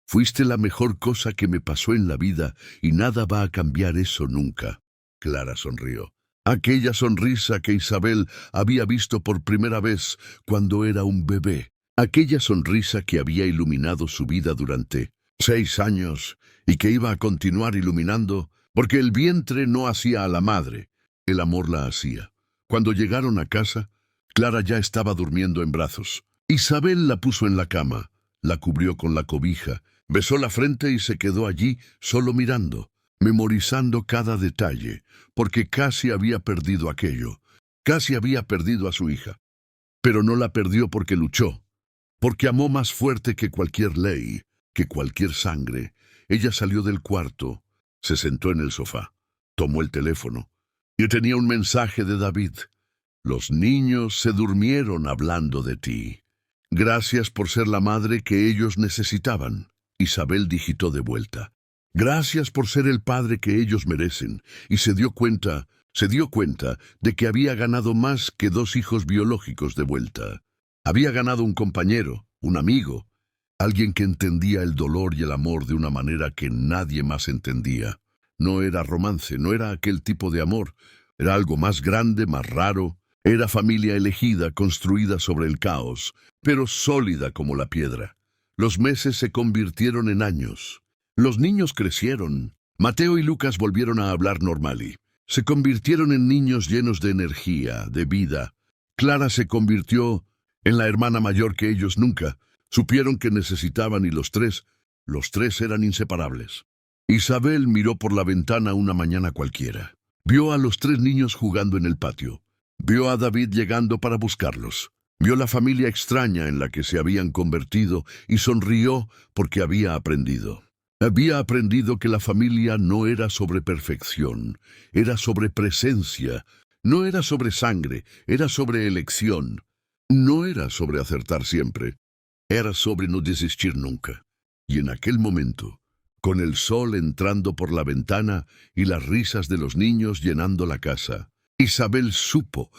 Fuiste la mejor cosa que me pasó en la vida y nada va a cambiar eso nunca». Clara sonrió. Aquella sonrisa que Isabel había visto por primera vez cuando era un bebé. Aquella sonrisa que había iluminado su vida durante 6 años y que iba a continuar iluminando, porque el vientre no hacía a la madre, el amor la hacía. Cuando llegaron a casa, Clara ya estaba durmiendo en brazos. Isabel la puso en la cama, la cubrió con la cobija, besó la frente y se quedó allí solo mirando, memorizando cada detalle, porque casi había perdido aquello, casi había perdido a su hija. Pero no la perdió porque luchó, porque amó más fuerte que cualquier ley, que cualquier sangre. Ella salió del cuarto, se sentó en el sofá, tomó el teléfono y tenía un mensaje de David. «Los niños se durmieron hablando de ti. Gracias por ser la madre que ellos necesitaban». Isabel digitó de vuelta. «Gracias por ser el padre que ellos merecen». Y se dio cuenta de que había ganado más que 2 hijos biológicos de vuelta. Había ganado un compañero, un amigo, alguien que entendía el dolor y el amor de una manera que nadie más entendía. No era romance, no era aquel tipo de amor. Era algo más grande, más raro. Era familia elegida, construida sobre el caos, pero sólida como la piedra. Los meses se convirtieron en años. Los niños crecieron. Mateo y Lucas volvieron a hablar normal. Se convirtieron en niños llenos de energía, de vida. Clara se convirtió en la hermana mayor que ellos nunca supieron que necesitaban, y los tres eran inseparables. Isabel miró por la ventana una mañana cualquiera. Vio a los 3 niños jugando en el patio. Vio a David llegando para buscarlos. Vio la familia extraña en la que se habían convertido y sonrió porque había aprendido. Había aprendido que la familia no era sobre perfección, era sobre presencia. No era sobre sangre, era sobre elección. No era sobre acertar siempre. Era sobre no desistir nunca. Y en aquel momento, con el sol entrando por la ventana y las risas de los niños llenando la casa. Isabel supo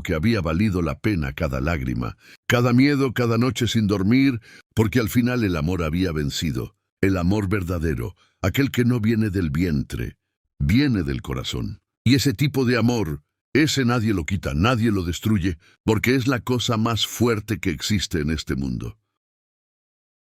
que había valido la pena cada lágrima, cada miedo, cada noche sin dormir, porque al final el amor había vencido. El amor verdadero, aquel que no viene del vientre, viene del corazón. Y ese tipo de amor, ese nadie lo quita, nadie lo destruye, porque es la cosa más fuerte que existe en este mundo.